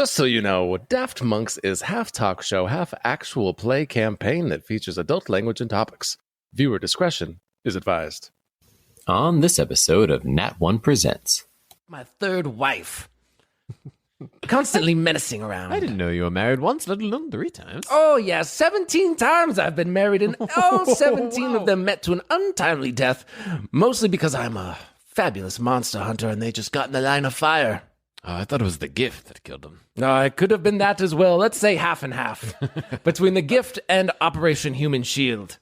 Just so you know, Daft Monks is half talk show, half actual play campaign that features adult language and topics. Viewer discretion is advised. On this episode of Nat One Presents. My third wife. Constantly menacing around. I didn't know you were married once, let alone 3 times. Oh, yeah, 17 times I've been married, and all 17 of them met to an untimely death, mostly because I'm a fabulous monster hunter and they just got in the line of fire. Oh, I thought it was the gift that killed him. No, it could have been that as well. Let's say half and half. Between the gift and Operation Human Shield.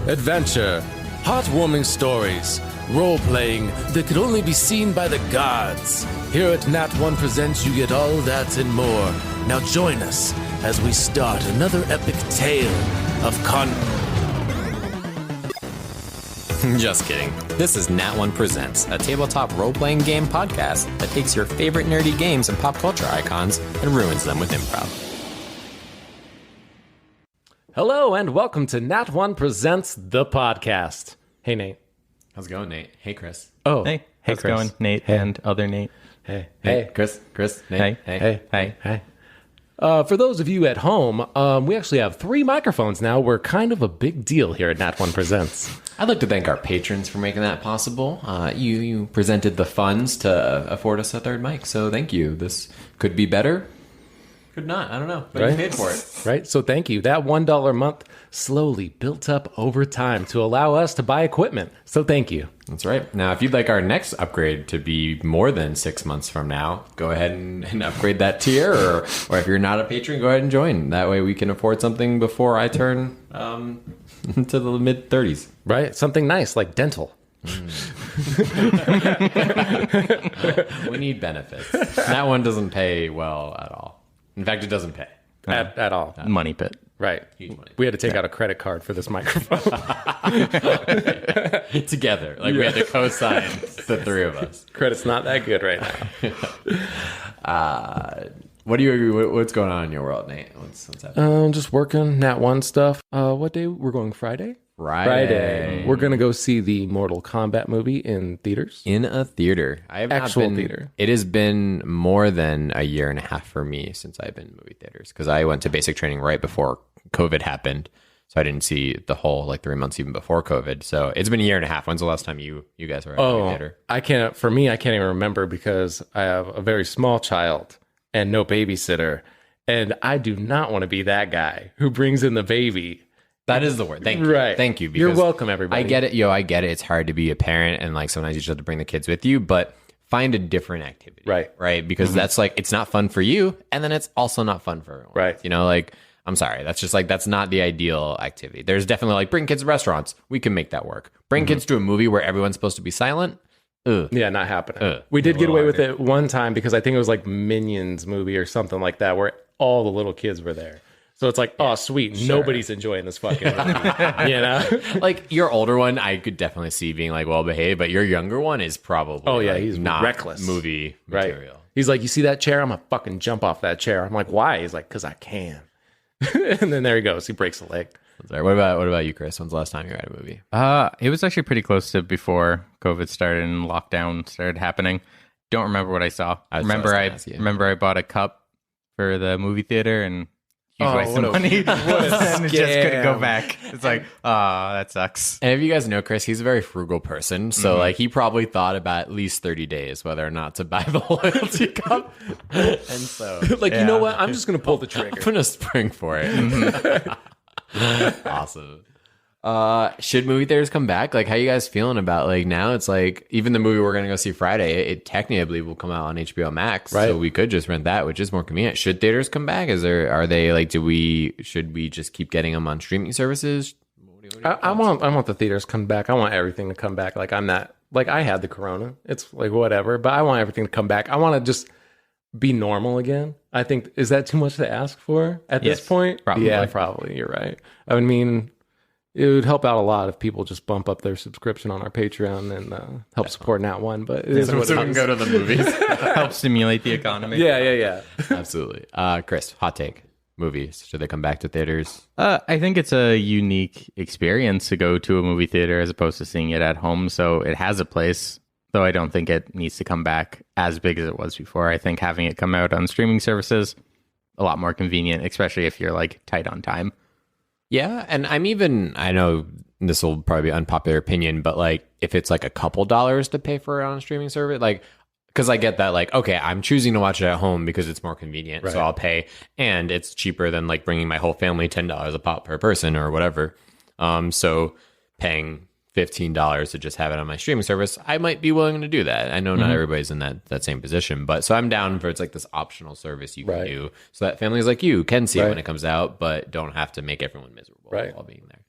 Adventure, heartwarming stories, role-playing that could only be seen by the gods. Here at Nat One Presents, you get all that and more. Now join us as we start another epic tale of Just kidding. This is Nat One Presents, a tabletop role-playing game podcast that takes your favorite nerdy games and pop culture icons and ruins them with improv. Hello and welcome to Nat One Presents, the podcast. Hey, Nate. How's it going, Nate? Hey, Chris. Oh, Hey, how's it Chris. going? Nate and other Nate. Hey. Chris, Nate. Hey. For those of you at home, we actually have 3 microphones now. We're kind of a big deal here at Nat One Presents. I'd like to thank our patrons for making that possible. You presented the funds to afford us a 3rd mic, so thank you. This could be better. Could not. I don't know. But you paid for it. Right? So thank you. That $1 a month slowly built up over time to allow us to buy equipment. So thank you. That's right. Now, if you'd like our next upgrade to be more than 6 months from now, go ahead and upgrade that tier. Or if you're not a patron, go ahead and join. That way we can afford something before I turn into the mid-30s. Right? Something nice like dental. We need benefits. That one doesn't pay well at all. In fact, it doesn't pay. At all. Money pit. Right. Huge money. We had to take out a credit card for this microphone. Together. Like, we had to co-sign the 3 of us. Credit's not that good right now. What's going on in your world, Nate? What's happening? Just working, Nat One stuff. What day? We're going Friday? Friday. We're going to go see the Mortal Kombat movie in theaters. In a theater. I have Actual not been, theater. It has been more than a year and a half for me since I've been in movie theaters, because I went to basic training right before COVID happened. So I didn't see the whole 3 months even before COVID. So it's been a year and a half. When's the last time you guys were at a movie theater? I can't even remember because I have a very small child and no babysitter. And I do not want to be that guy who brings in the baby. That is the word. Thank you. Right. Thank you. You're welcome, everybody. I get it. I get it. It's hard to be a parent and sometimes you just have to bring the kids with you, but find a different activity. Right. Right. Because that's it's not fun for you. And then it's also not fun for everyone. Right. I'm sorry. That's just that's not the ideal activity. There's definitely bring kids to restaurants. We can make that work. Bring kids to a movie where everyone's supposed to be silent. Ugh. Yeah, not happening. We did get away with it one time because I think it was Minions movie or something like that where all the little kids were there. So it's oh, sweet. Sure. Nobody's enjoying this fucking movie. Your older one, I could definitely see being well behaved, but your younger one is probably he's not reckless movie material. Right. He's you see that chair? I'm gonna fucking jump off that chair. I'm why? He's because I can. And then there he goes. He breaks a leg. Sorry. What about you, Chris? When's the last time you were at a movie? It was actually pretty close to before COVID started and lockdown started happening. Don't remember what I saw. I remember I bought a cup for the movie theater and huge waste of money. And just couldn't go back. It's that sucks. And if you guys know Chris, he's a very frugal person. So he probably thought about at least 30 days whether or not to buy the loyalty cup. And so you know what? I'm just gonna pull the trigger. I'm gonna spring for it. Awesome. Should movie theaters come back? How you guys feeling about now? It's even the movie we're gonna go see Friday, it technically will come out on HBO Max, right? So we could just rent that, which is more convenient. Should theaters come back? Should we just keep getting them on streaming services? I want the theaters to come back. I want everything to come back. I'm not I had the corona. It's whatever, but I want everything to come back. I want to just be normal again. I think, is that too much to ask for at this point? Probably. Yeah, probably. You're right. I mean, it would help out a lot if people just bump up their subscription on our Patreon and help support Nat One. But it is what so we can go to the movies. Help stimulate the economy. Yeah. Absolutely. Chris, hot take. Movies, should they come back to theaters? I think it's a unique experience to go to a movie theater as opposed to seeing it at home. So it has a place though I don't think it needs to come back as big as it was before. I think having it come out on streaming services, a lot more convenient, especially if you're like tight on time. Yeah, and I know this will probably be unpopular opinion, but like if it's like a couple dollars to pay for it on a streaming service, like, because I get that, like, okay, I'm choosing to watch it at home because it's more convenient, so I'll pay, and it's cheaper than like bringing my whole family $10 a pop per person or whatever. So paying $15 to just have it on my streaming service, I might be willing to do that. I know not everybody's in that same position, but so I'm down for, it's like this optional service you can do so that families like you can see it when it comes out, but don't have to make everyone miserable while being there.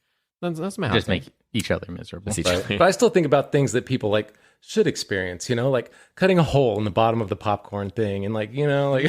That's my Just make each other miserable. But I still think about things that people like should experience, like cutting a hole in the bottom of the popcorn thing, and like, you know what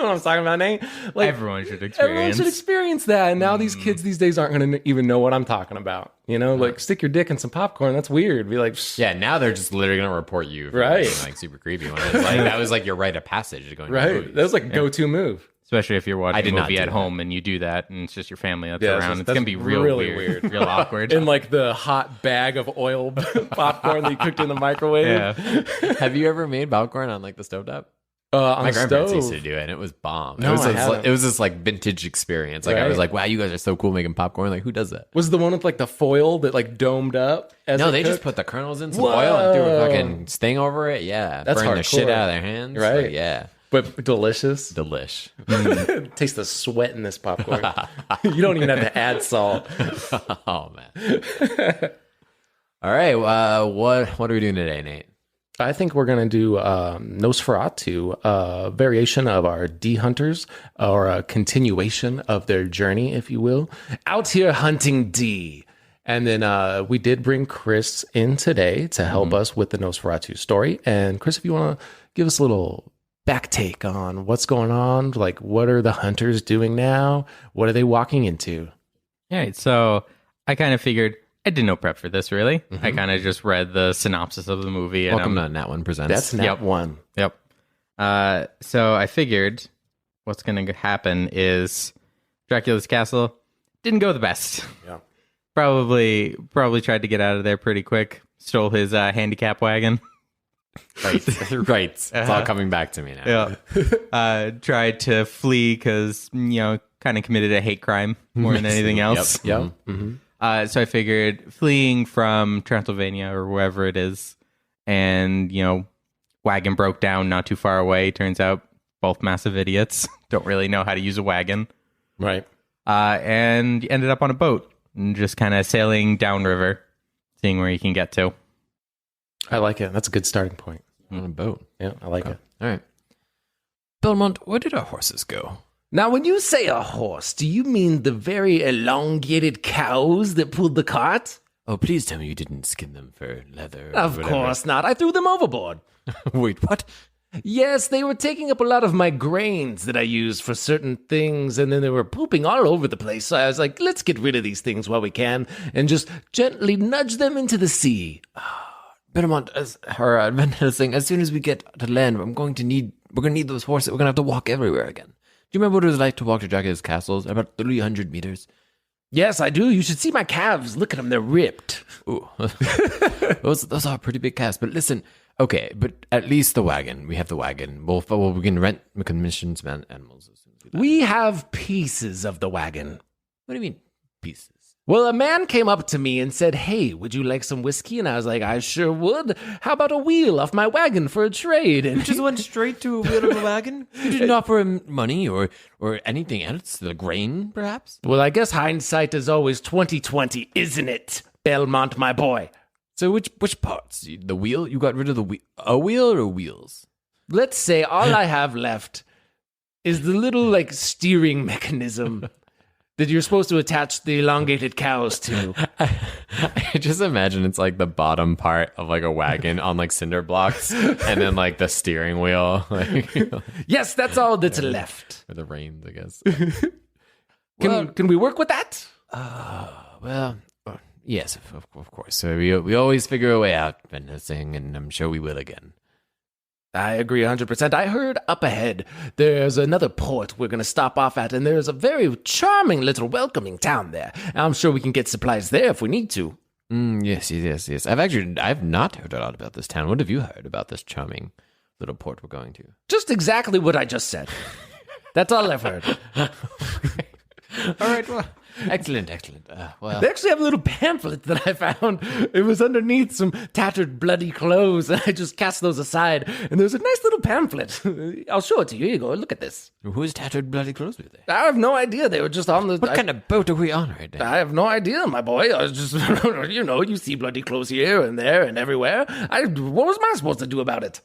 I'm talking about, Nate? Like everyone should experience that. And now these kids these days aren't going to even know what I'm talking about. Like stick your dick in some popcorn. That's weird. Be like, yeah. Now they're just literally going to report you for being, like super creepy. When it's like that was like your rite of passage to going. To that was like a go-to move. Especially if you're watching a movie at home and you do that, and it's just your family that's around. It's going to be really weird, real awkward. In like the hot bag of oil popcorn that you cooked in the microwave. Yeah. Have you ever made popcorn on like the stovetop? On my the grandparents stove. used to do it, and it was bomb. No, it was this like vintage experience. Like I was like, wow, you guys are so cool making popcorn. Like, who does that? Was it the one with like the foil that like domed up? No, they just put the kernels in some oil and threw a fucking sting over it. Yeah, that's burned hardcore. the shit out of their hands. Right? Like, yeah. But delicious. Delish. Taste the sweat in this popcorn. You don't even have to add salt. Oh, man. All right. What are we doing today, Nate? I think we're going to do Nosferatu, a variation of our D Hunters, or a continuation of their journey, if you will. Out here hunting D. And then we did bring Chris in today to help us with the Nosferatu story. And Chris, if you want to give us a little back take on what's going on, like what are the hunters doing now? What are they walking into? All right, so I kind of figured I did no prep for this really. I kind of just read the synopsis of the movie. Welcome to Nat One Presents. That's Nat One. Yep. So I figured what's going to happen is Dracula's castle didn't go the best. Yeah. Probably tried to get out of there pretty quick. Stole his handicap wagon. Right. It's all coming back to me now. Yeah. Tried to flee because, kind of committed a hate crime more than anything else. Yep. So I figured fleeing from Transylvania or wherever it is, and, wagon broke down not too far away. Turns out both massive idiots. Don't really know how to use a wagon. Right. And ended up on a boat and just kind of sailing downriver, seeing where you can get to. I like it. That's a good starting point. On a boat. Yeah, I like it. All right. Belmont, where did our horses go? Now, when you say a horse, do you mean the very elongated cows that pulled the cart? Oh, please tell me you didn't skin them for leather. Of course not. I threw them overboard. Wait, what? Yes, they were taking up a lot of my grains that I used for certain things, and then they were pooping all over the place. So I was like, let's get rid of these things while we can, and just gently nudge them into the sea. Belmont, Van Helsing, as soon as we get to land, we're going to need those horses. We're going to have to walk everywhere again. Do you remember what it was like to walk to Dracula's castles? About 300 meters. Yes, I do. You should see my calves. Look at them. They're ripped. Ooh. those are pretty big calves. But listen, okay, but at least the wagon. We have the wagon. We can commission some animals as soon as we have pieces of the wagon. What do you mean, pieces? Well, a man came up to me and said, "Hey, would you like some whiskey?" And I was like, "I sure would. How about a wheel off my wagon for a trade?" And you just went straight to a wheel of a wagon? You didn't offer him money or anything else? The grain, perhaps? Well, I guess hindsight is always 20/20, isn't it, Belmont, my boy? So which parts? The wheel? You got rid of the wheel? A wheel or wheels? Let's say all I have left is the little, steering mechanism that you're supposed to attach the elongated cows to. I just imagine it's like the bottom part of like a wagon on cinder blocks, and then the steering wheel. Yes, that's all that's left. Or the reins, I guess. Can we work with that? Yes, of course. So we always figure a way out, Van Helsing, and I'm sure we will again. I agree 100%. I heard up ahead there's another port we're going to stop off at, and there's a very charming little welcoming town there. I'm sure we can get supplies there if we need to. Yes. I've not heard a lot about this town. What have you heard about this charming little port we're going to? Just exactly what I just said. That's all I've heard. All right, well, excellent. Well, They actually have a little pamphlet that I found. It was underneath some tattered, bloody clothes, and I just cast those aside. And there's a nice little pamphlet. I'll show it to you. Here you go. Look at this. whose tattered bloody clothes were they? I have no idea. They were just on the... What kind of boat are we on right now? I have no idea, my boy. I was just, you see bloody clothes here and there and everywhere. What was I supposed to do about it?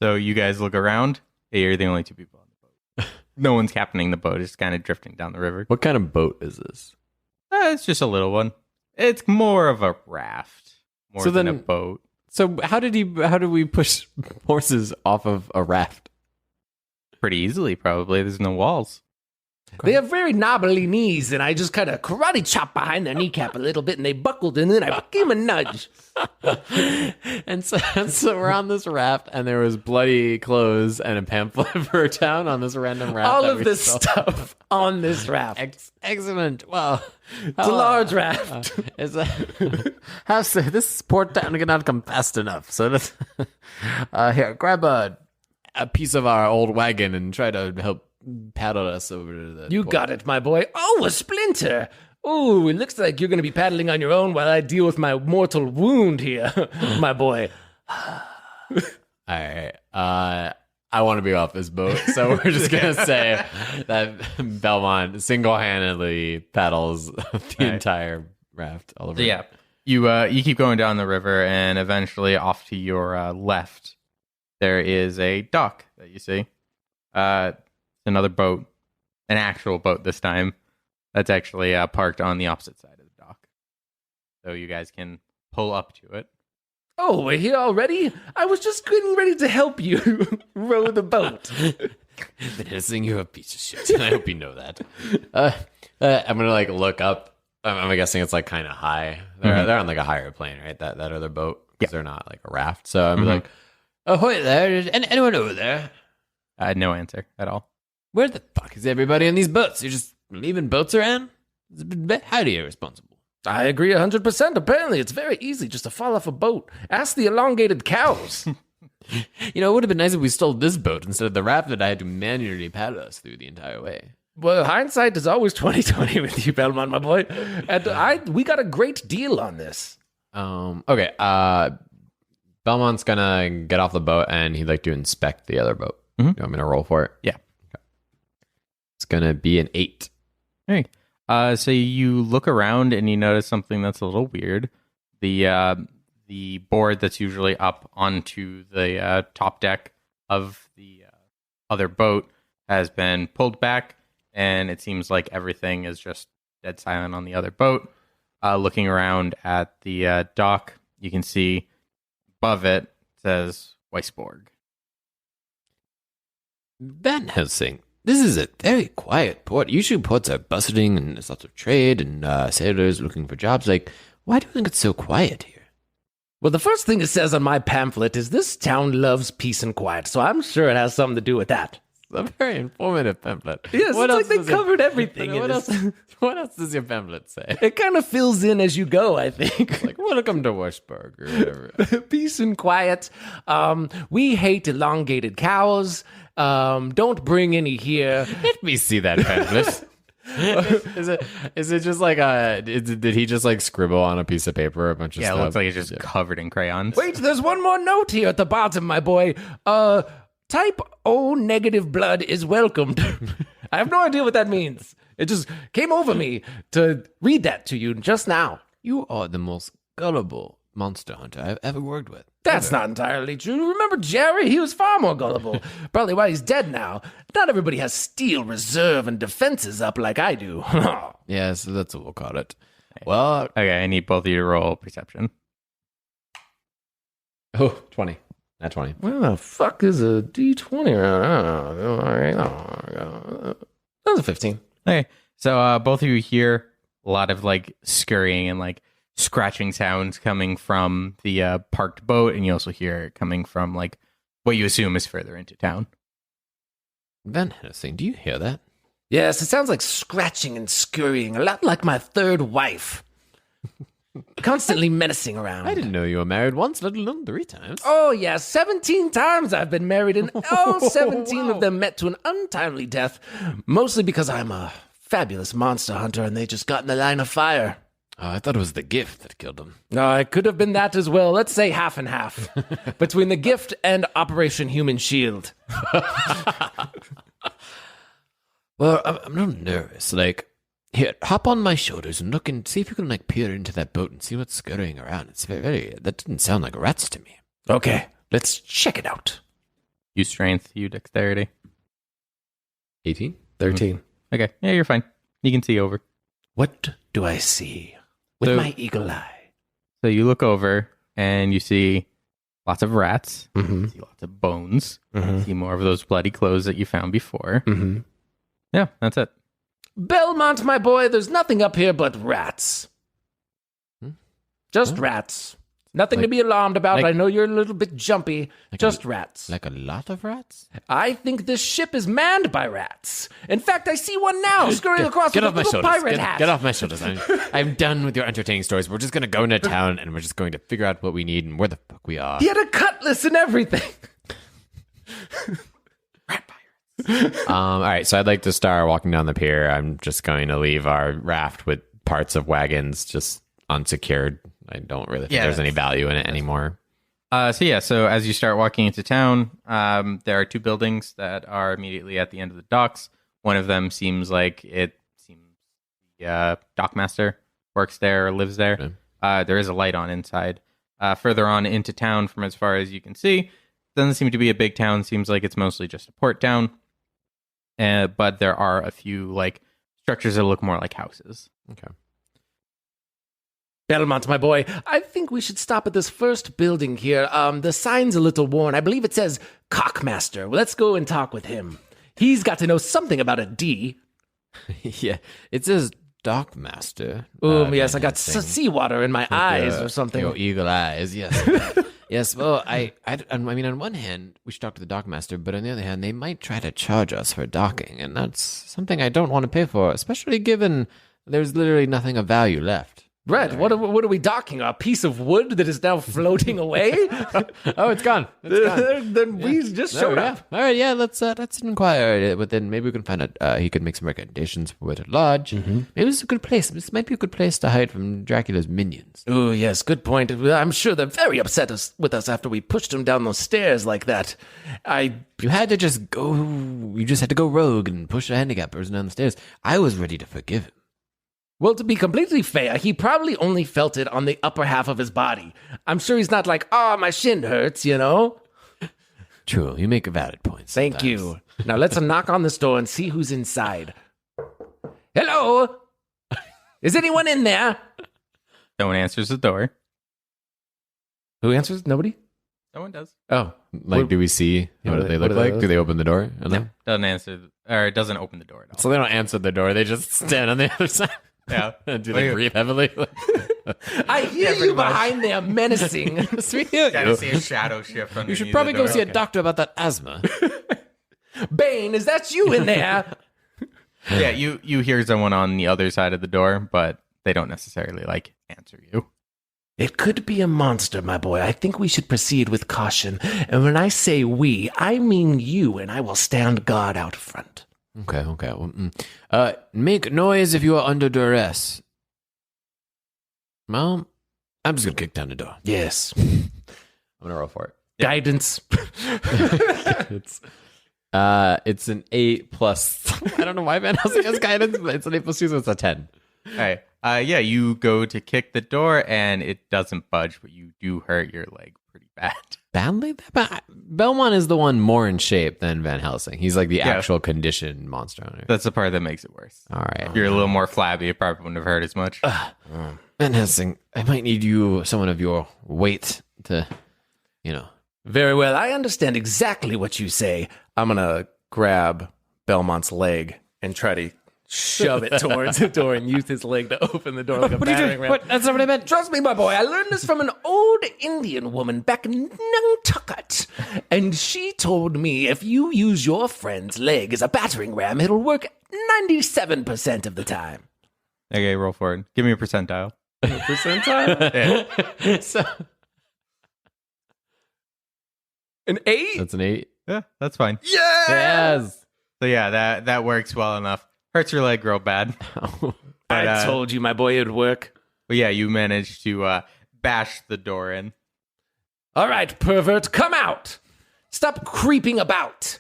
So you guys look around. Hey, you're the only two people on the boat. No one's captaining the boat. It's kind of drifting down the river. What kind of boat is this? It's just a little one. It's more of a raft, more than a boat. So how did we push horses off of a raft? Pretty easily, probably. There's no walls. They have very knobbly knees, and I just kind of karate chop behind their kneecap a little bit, and they buckled, and then I gave them a nudge. and so we're on this raft, and there was bloody clothes and a pamphlet for a town on this random raft. All of this stuff on this raft. Excellent. Well, It's a large raft. This port town cannot come fast enough. So let's here, grab a piece of our old wagon and try to help paddle us over to the You port. got it, my boy. Oh, a splinter. Oh, it looks like you're going to be paddling on your own while I deal with my mortal wound here, my boy. All right. I want to be off this boat, so we're just gonna say that Belmont single-handedly paddles the entire raft all over. Yeah, you keep going down the river, and eventually, off to your left, there is a dock that you see. Another boat, an actual boat this time. That's actually parked on the opposite side of the dock, so you guys can pull up to it. Oh, we're here already? I was just getting ready to help you row the boat. Van Helsing, you're a piece of shit. I hope you know that. I'm gonna look up. I'm guessing it's kind of high. They're on a higher plane, right? That other boat, because they're not a raft. So I'm like, ahoy there! Is anyone over there? No answer at all. Where the fuck is everybody on these boats? You're just leaving boats around? It's a bit highly irresponsible. I agree 100%. Apparently, it's very easy just to fall off a boat. Ask the elongated cows. It would have been nice if we stole this boat instead of the raft that I had to manually paddle us through the entire way. Well, hindsight is always 20/20 with you, Belmont, my boy. And we got a great deal on this. Okay. Belmont's gonna get off the boat and he'd like to inspect the other boat. Mm-hmm. You want me to roll for it? Yeah. Okay. It's gonna be an 8. Hey. So you look around and you notice something that's a little weird. The board that's usually up onto the top deck of the other boat has been pulled back, and it seems like everything is just dead silent on the other boat. Looking around at the dock, you can see above it says Weisborg. Van Helsing. This is a very quiet port. Usually ports are bustling and there's lots of trade and sailors looking for jobs. Why do you think it's so quiet here? Well, the first thing it says on my pamphlet is this town loves peace and quiet, so I'm sure it has something to do with that. It's a very informative pamphlet. Yes, What it's else they covered everything in What this. what else does your pamphlet say? It kind of fills in as you go, I think. Welcome to Weisborg or whatever. Peace and quiet. We hate elongated cows. Don't bring any here. Let me see that pamphlet. Is it just did he just scribble on a piece of paper a bunch of Yeah, stuff? it looks like it's just covered in crayons. Wait, there's one more note here at the bottom, my boy. Type O negative blood is welcomed. I have no idea what that means. It just came over me to read that to you just now. You are the most gullible monster hunter I've ever worked with. That's not entirely true. Remember Jerry? He was far more gullible. Probably why he's dead now. Not everybody has steel reserve and defenses up like I do. Yeah, so that's what we'll call it. Well, Okay, I need both of you to roll perception. 20. Not 20. Where the fuck is a D20 around? That was a 15. Okay, so both of you hear a lot of scurrying and scratching sounds coming from the parked boat, and you also hear it coming from what you assume is further into town. Van Helsing, do you hear that? Yes, it sounds like scratching and scurrying, a lot like my third wife. constantly menacing around. I didn't know you were married once, let alone 3 times. Oh, yeah, 17 times I've been married, and all 17 of them met to an untimely death, mostly because I'm a fabulous monster hunter and they just got in the line of fire. Oh, I thought it was the gift that killed him. No, it could have been that as well. Let's say half and half between the gift and Operation Human Shield. Well, I'm a little nervous. Like, here, hop on my shoulders and look and see if you can, like, peer into that boat and see what's scurrying around. It's very that didn't sound like rats to me. Okay, let's check it out. You strength, you dexterity. 18? 13. Okay, yeah, you're fine. You can see over. What do I see with my eagle eye? So you look over and you see lots of rats. Mm-hmm. You see lots of bones. Mm-hmm. You see more of those bloody clothes that you found before. Mm-hmm. Yeah, that's it. Belmont, my boy, there's nothing up here but rats. Just rats. Nothing to be alarmed about. I know you're a little bit jumpy. Just rats. Like a lot of rats? I think this ship is manned by rats. In fact, I see one now scurrying across with a little pirate hat. Get off my shoulders. I'm done with your entertaining stories. We're just going to go into town and we're just going to figure out what we need and where the fuck we are. He had a cutlass and everything. All right, so I'd like to start walking down the pier. I'm just going to leave our raft with parts of wagons just unsecured. I don't really think there's any value in it anymore. So as you start walking into town, there are 2 buildings that are immediately at the end of the docks. One of them seems like the dockmaster works there or lives there. Okay. There is a light on inside. Further on into town, from as far as you can see, doesn't seem to be a big town. Seems like it's mostly just a port town. But there are a few like structures that look more like houses. Okay. Belmont, my boy, I think we should stop at this first building here. The sign's a little worn. I believe it says Cockmaster. Well, let's go and talk with him. He's got to know something about a D. Yeah, it says Dockmaster. Yes, I got seawater in my eyes or something. Your eagle eyes, yes. Yes, well, I mean, on one hand, we should talk to the dockmaster, but on the other hand, they might try to charge us for docking, and that's something I don't want to pay for, especially given there's literally nothing of value left. Brett, what are we docking? A piece of wood that is now floating away? Oh, it's gone. It's gone. Then we just showed up. All right, yeah, let's inquire. But then maybe we can find out. He could make some recommendations for where to lodge. Mm-hmm. Maybe this is a good place. This might be a good place to hide from Dracula's minions. Oh, yes, good point. I'm sure they're very upset with us after we pushed them down those stairs like that. You had to just go. You just had to go rogue and push a handicap person down the stairs. I was ready to forgive him. Well, to be completely fair, he probably only felt it on the upper half of his body. I'm sure he's not like, my shin hurts, you know? True, you make a valid point. Thank you. Now let's knock on this door and see who's inside. Hello? Is anyone in there? No one answers the door. Who answers? Nobody? No one does. Oh. Like, do we see what do they look like? Do they open the door? No, doesn't answer, or it doesn't open the door at all. So they don't answer the door. They just stand on the other side. Yeah. Do they breathe heavily? I hear you behind there menacing. Sweet you. Gotta see a shadow shift. You should probably go see a doctor about that asthma. Bane, is that you in there? Yeah, you hear someone on the other side of the door, but they don't necessarily answer you. It could be a monster, my boy. I think we should proceed with caution. And when I say we, I mean you, and I will stand guard out front. Okay. Well, make noise if you are under duress. Well, I'm just gonna kick down the door. Yes. I'm gonna roll for it. Guidance. It's an 8 plus. I don't know why Van Helsing has guidance, but it's an 8 plus 2, so it's a 10. All right. You go to kick the door, and it doesn't budge, but you do hurt your leg pretty bad. Badly? Belmont is the one more in shape than Van Helsing. He's like the actual conditioned monster owner. That's the part that makes it worse. All right. If you're a little more flabby, it probably wouldn't have hurt as much. Van Helsing, I might need someone of your weight to, Very well. I understand exactly what you say. I'm going to grab Belmont's leg and try to shove it towards the door and use his leg to open the door like a battering ram. That's not what I meant. Trust me, my boy, I learned this from an old Indian woman back in Nantucket. And she told me if you use your friend's leg as a battering ram, it'll work 97% of the time. Okay, roll for it. Give me a percentile. percentile. So An 8? that's an 8. Yeah, that's fine. Yes. So yeah, that works well enough. Hurts your leg real bad. I told you, my boy, it'd work. But yeah, you managed to bash the door in. All right, pervert, come out. Stop creeping about.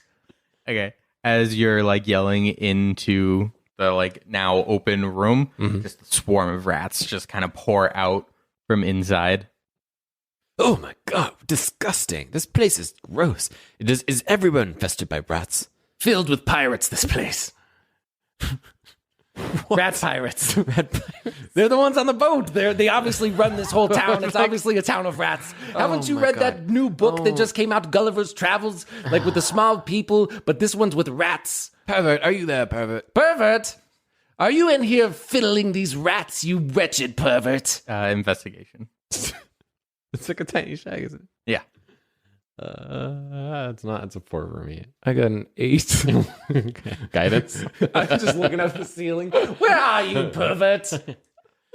Okay. As you're like yelling into the like now open room, just a swarm of rats just kind of pour out from inside. Oh my god, disgusting. This place is gross. Is everyone infested by rats? Filled with pirates, this place. Rat pirates. They're the ones on the boat. They obviously run this whole town. It's obviously a town of rats. Haven't you read that new book that just came out, Gulliver's Travels? Like with the small people, but this one's with rats. Pervert, are you there, pervert? Pervert! Are you in here fiddling these rats, you wretched pervert? Investigation. It's like a tiny shag, isn't it? Yeah. It's not. It's a 4 for me. I got an 8. Guidance. I'm just looking up the ceiling. Where are you, pervert?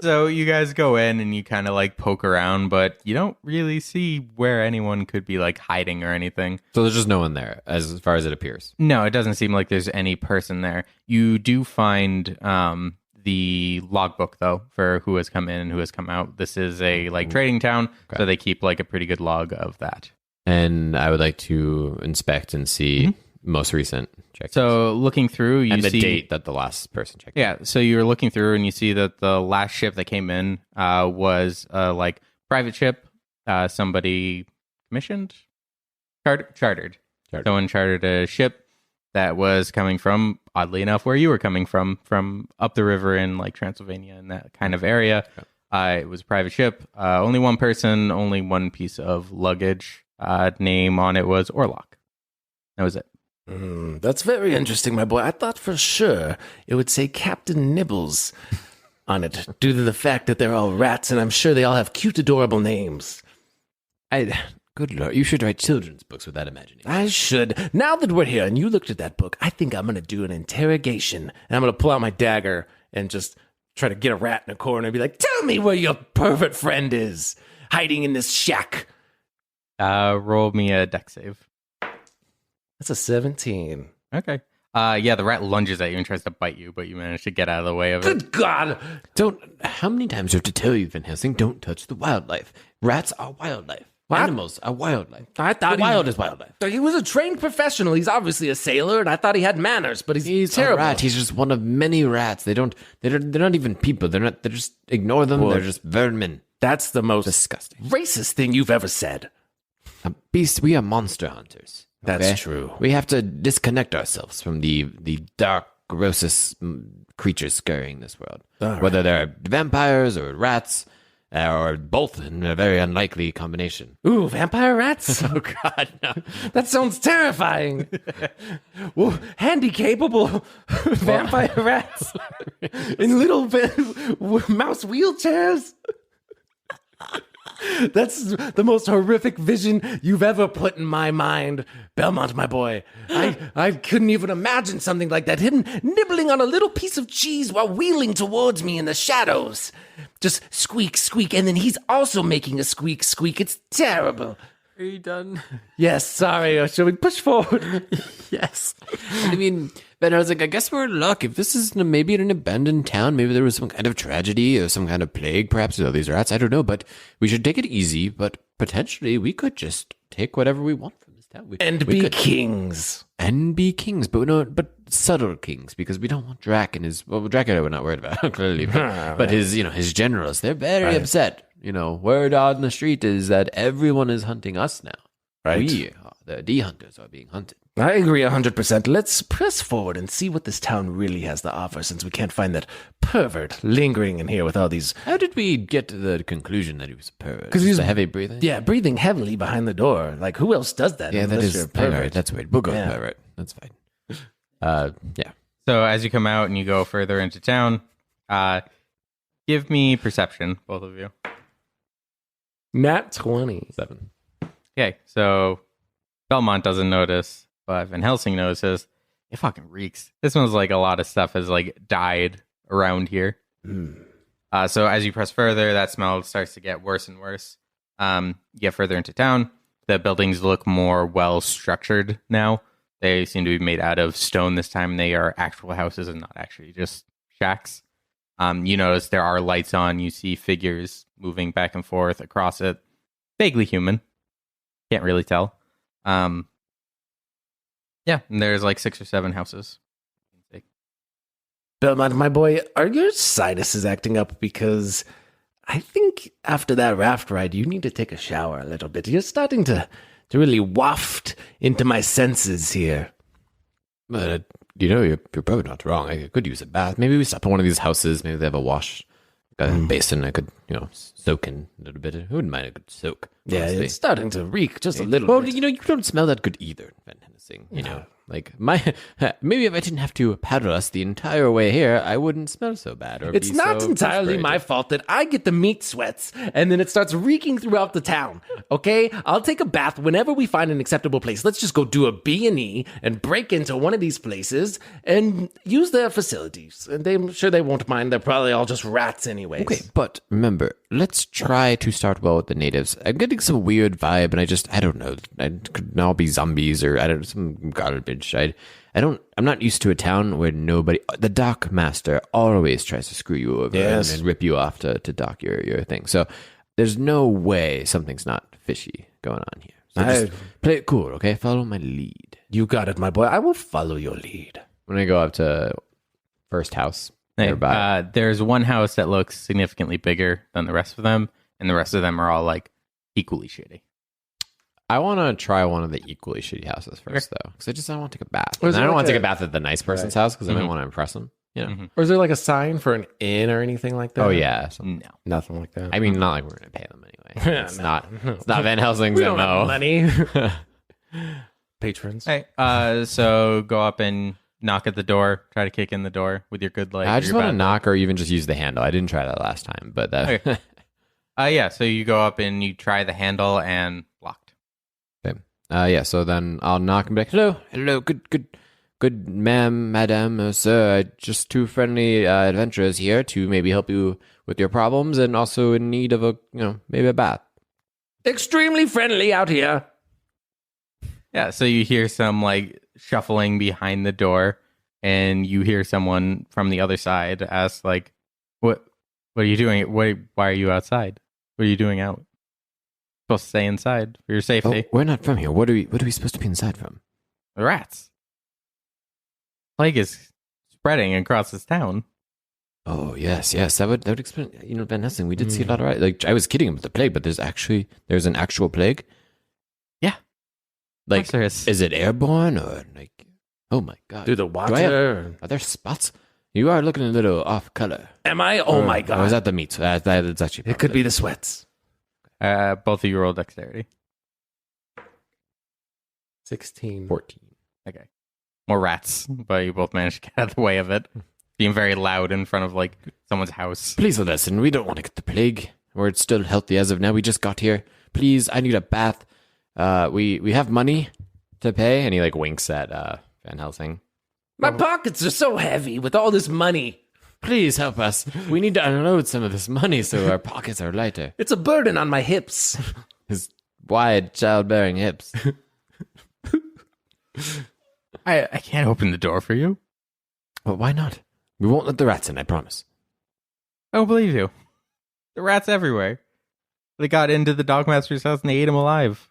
So you guys go in and you kind of like poke around, but you don't really see where anyone could be like hiding or anything. So there's just no one there, as far as it appears. No, it doesn't seem like there's any person there. You do find the logbook though for who has come in and who has come out. This is a like trading town, so they keep like a pretty good log of that. And I would like to inspect and see most recent checks. So looking through, you and the see date that the last person checked. Yeah, so you're looking through and you see that the last ship that came in was like private ship. Somebody commissioned, chartered. Someone chartered a ship that was coming from, oddly enough, where you were coming from up the river in like Transylvania and that kind of area. Okay. It was a private ship. Only one person, only one piece of luggage. Name on it was Orlok. That was it. That's very interesting, my boy. I thought for sure it would say Captain Nibbles on it, due to the fact that they're all rats, and I'm sure they all have cute, adorable names. Good lord, you should write children's books with that imagination. I should. Now that we're here and you looked at that book, I think I'm going to do an interrogation, and I'm going to pull out my dagger and just try to get a rat in a corner and be like, tell me where your pervert friend is, hiding in this shack. Roll me a dex save. That's a 17. Okay. Yeah, the rat lunges at you and tries to bite you, but you manage to get out of the way of it. Good God! How many times do I have to tell you, Van Helsing, don't touch the wildlife? Rats are wildlife. What? Animals are wildlife. I thought the wild is wildlife. He was a trained professional. He's obviously a sailor, and I thought he had manners, but he's terrible. A rat. He's just one of many rats. They're not even people. They just ignore them. They're just vermin. That's the most disgusting, racist thing you've ever said. A beast. We are monster hunters. That's true. We have to disconnect ourselves from the dark, grossest creatures scurrying this world. Right. Whether they're vampires or rats, or both in a very unlikely combination. Ooh, vampire rats? Oh, God, no. That sounds terrifying. Well, handy-capable vampire rats in little mouse wheelchairs. That's the most horrific vision you've ever put in my mind, Belmont, my boy. I couldn't even imagine something like that, hidden, nibbling on a little piece of cheese while wheeling towards me in the shadows. Just squeak, squeak, and then he's also making a squeak, squeak. It's terrible. Are you done? Yes, sorry. Shall we push forward? Yes. I mean, but I was like, I guess we're in luck. If this is maybe in an abandoned town, maybe there was some kind of tragedy or some kind of plague, perhaps with all these rats. I don't know, but we should take it easy. But potentially, we could just take whatever we want from this town. Be kings. And be kings, but subtle kings, because we don't want Drac and his. Well, Dracula we're not worried about clearly, but his generals, they're very upset. Word on the street is that everyone is hunting us now. Right. We, the D hunters, are being hunted. I agree 100%. Let's press forward and see what this town really has to offer, since we can't find that pervert lingering in here with all these... How did we get to the conclusion that he was a pervert? Because he's a heavy breathing? Yeah, breathing heavily behind the door. Like, who else does that? Yeah, that is a pervert. Right, that's weird. We'll go with pervert. That's fine. Yeah. So as you come out and you go further into town, give me perception, both of you. Nat 20. 7. Okay, so Belmont doesn't notice, but Van Helsing notices. It fucking reeks. This smells like a lot of stuff has like died around here. So as you press further, that smell starts to get worse and worse. You get further into town. The buildings look more well structured now. They seem to be made out of stone this time. They are actual houses and not actually just shacks. You notice there are lights on. You see figures moving back and forth across it. Vaguely human. Can't really tell. And there's like 6 or 7 houses. Belmont, my boy, are your sinuses acting up? Because I think after that raft ride, you need to take a shower a little bit. You're starting to really waft into my senses here. But, you're probably not wrong. I could use a bath. Maybe we stop at one of these houses. Maybe they have a wash basin. I could, soak in a little bit. Who wouldn't mind a good soak? Yeah, honestly. it's starting to reek just a little Well, bit. you don't smell that good either, Van Helsing. Like maybe if I didn't have to paddle us the entire way here, I wouldn't smell so bad. Or It's be not so entirely my fault that I get the meat sweats and then it starts reeking throughout the town. Okay, I'll take a bath whenever we find an acceptable place. Let's just go do a B&E and break into one of these places and use their facilities. And I'm sure they won't mind. They're probably all just rats anyways. Okay, but remember, let's try to start well with the natives. I'm getting some weird vibe, and I don't know. I could all be zombies or some garbage. I'm not used to a town where the dock master always tries to screw you over and rip you off to dock your thing. So there's no way something's not fishy going on here. So just play it cool, okay? Follow my lead. You got it, my boy. I will follow your lead. When I go up to first house nearby. There's one house that looks significantly bigger than the rest of them, and the rest of them are all like equally shitty. I want to try one of the equally shitty houses first, though, because I want to take a bath. Or is And I it don't like want to take a- a bath at the nice person's house because I might want to impress them. Or is there like a sign for an inn or anything like that? Oh yeah. No. Nothing like that. I mean, not like we're gonna pay them anyway. It's not Van Helsing's we don't have MO. money. Patrons. Hey, so go up and knock at the door. Try to kick in the door with your good leg. I or just your want to bad knock or even just use the handle. I didn't try that last time, but that. leg. Okay. So you go up and you try the handle and locked. So then I'll knock and be like, hello, good ma'am, madam, sir, just 2 friendly adventurers here to maybe help you with your problems and also in need of maybe a bath. Extremely friendly out here. Yeah, so you hear some like shuffling behind the door, and you hear someone from the other side ask like, What are you doing? Why are you outside? What are you doing out? Supposed to stay inside for your safety. Oh, we're not from here. What are we supposed to be inside from? The rats. Plague is spreading across this town. Oh yes. That would explain. Van Helsing, we did see a lot of rats. Like I was kidding about the plague, but there's an actual plague. Yeah. Like, There is. is it airborne or like? Oh my god! Through the water. Are there spots? You are looking a little off color. Am I? Oh my Or god. is that the meat? That's actually. It could be the sweats. Both of you roll dexterity. 16. 14. Okay. More rats, but you both managed to get out of the way of it. Being very loud in front of like someone's house. Please listen. We don't want to get the plague. We're still healthy as of now. We just got here. Please, I need a bath. We have money to pay, and he like winks at Van Helsing. My pockets are so heavy with all this money. Please help us. We need to unload some of this money so our pockets are lighter. It's a burden on my hips. His wide childbearing hips. I can't open the door for you. Well, why not? We won't let the rats in, I promise. I don't believe you. The rats everywhere. They got into the dogmaster's house and they ate him alive.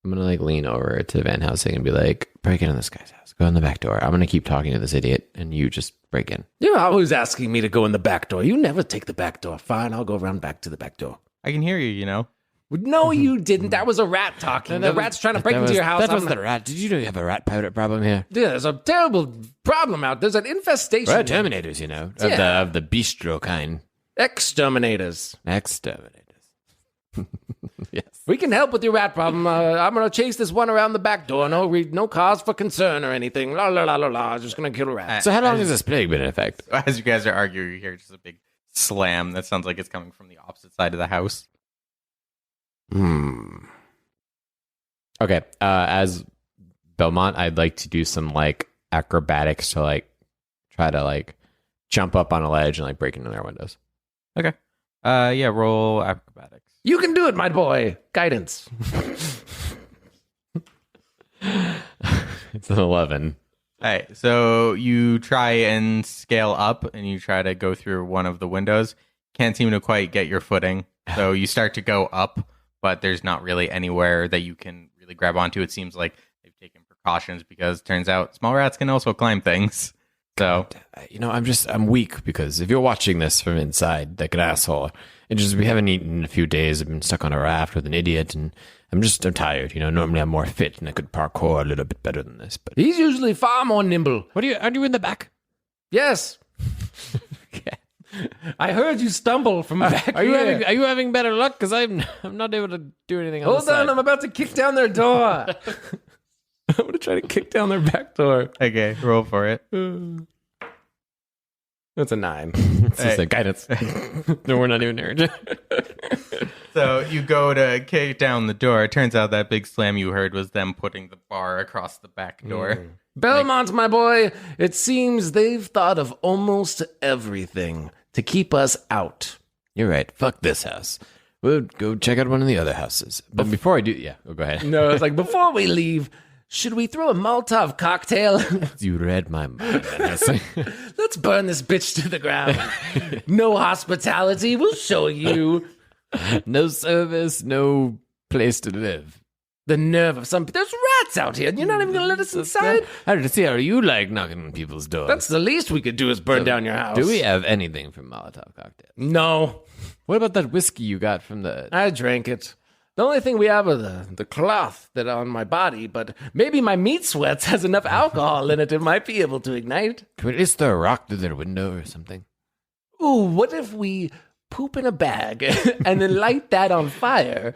I'm gonna like lean over to Van Helsing and be like, break into this guy's house. Go in the back door. I'm gonna keep talking to this idiot and you just break in. You're always asking me to go in the back door. You never take the back door. Fine, I'll go around back to the back door. I can hear you, you know. No, you didn't. That was a rat talking. The rat's trying to break into your house. That wasn't the rat. Did you know you have a rat pirate problem here? Yeah, there's a terrible problem out. There's an infestation. We're Terminators, of the bistro kind. Exterminators. Exterminators. Yes. We can help with your rat problem. I'm gonna chase this one around the back door. No cause for concern or anything. La la la la la. I'm just gonna kill a rat. So how long has this plague been in effect? As you guys are arguing, you hear just a big slam. That sounds like it's coming from the opposite side of the house. Okay. As Belmont, I'd like to do some like acrobatics to like try to like jump up on a ledge and like break into their windows. Okay. Yeah, roll acrobatics. You can do it, my boy. Guidance. It's an 11. All right, so you try and scale up, and you try to go through one of the windows. Can't seem to quite get your footing, so you start to go up, but there's not really anywhere that you can really grab onto. It seems like they've taken precautions because it turns out small rats can also climb things. So, I'm weak because if you're watching this from inside, like an asshole, we haven't eaten in a few days. I've been stuck on a raft with an idiot, and I'm tired. Normally I'm more fit and I could parkour a little bit better than this. But He's usually far more nimble. aren't you in the back? Yes. I heard you stumble from back Are you having better luck? Because I'm not able to do anything. Hold on, I'm about to kick down their door. I'm gonna try to kick down their back door. okay, roll for it. That's a 9. It's just a guidance. No, we're not even there. So you go to kick down the door. It turns out that big slam you heard was them putting the bar across the back door. Belmont, my boy, it seems they've thought of almost everything to keep us out. You're right. Fuck this house. We'll go check out one of the other houses. But before I do, go ahead. No, it's like, before we leave, should we throw a Molotov cocktail? You read my mind. Let's burn this bitch to the ground. No hospitality, we'll show you. No service, no place to live. The nerve of some... There's rats out here, and you're not even going to let us inside? How do you like knocking on people's doors? That's the least we could do is burn down your house. Do we have anything from Molotov cocktails? No. What about that whiskey you got from the... I drank it. The only thing we have are the cloth that on my body, but maybe my meat sweats has enough alcohol in it might be able to ignite. Can we at least throw a rock through their window or something? Ooh, what if we poop in a bag and then light that on fire?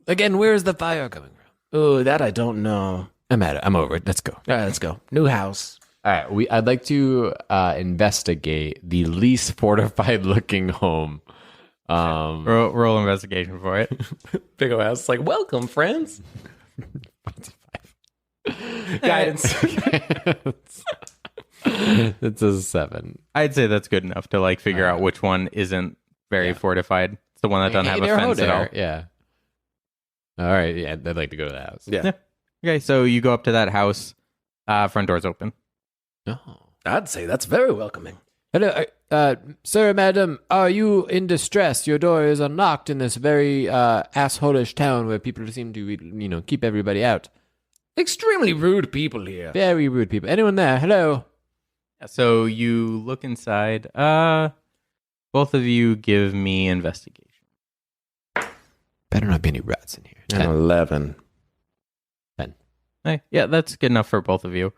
Again, where's the fire coming from? Ooh, that I don't know. I'm at it. I'm over it. Let's go. All right, let's go. New house. All right. I'd like to investigate the least fortified looking home. Roll investigation for it. Big ol' house. Like, welcome, friends. Guidance. It's a 7. I'd say that's good enough to figure out which one isn't very fortified. It's the one that doesn't have a fence at all. Yeah. All right. Yeah, I'd like to go to the house. Yeah. Okay, so you go up to that house. Front door's open. Oh. I'd say that's very welcoming. Hello, sir, madam. Are you in distress? Your door is unlocked in this very assholish town where people seem to, keep everybody out. Extremely rude people here. Very rude people. Anyone there? Hello. So you look inside. Both of you give me investigation. Better not be any rats in here. 10. 11. 10. Hey, yeah, that's good enough for both of you.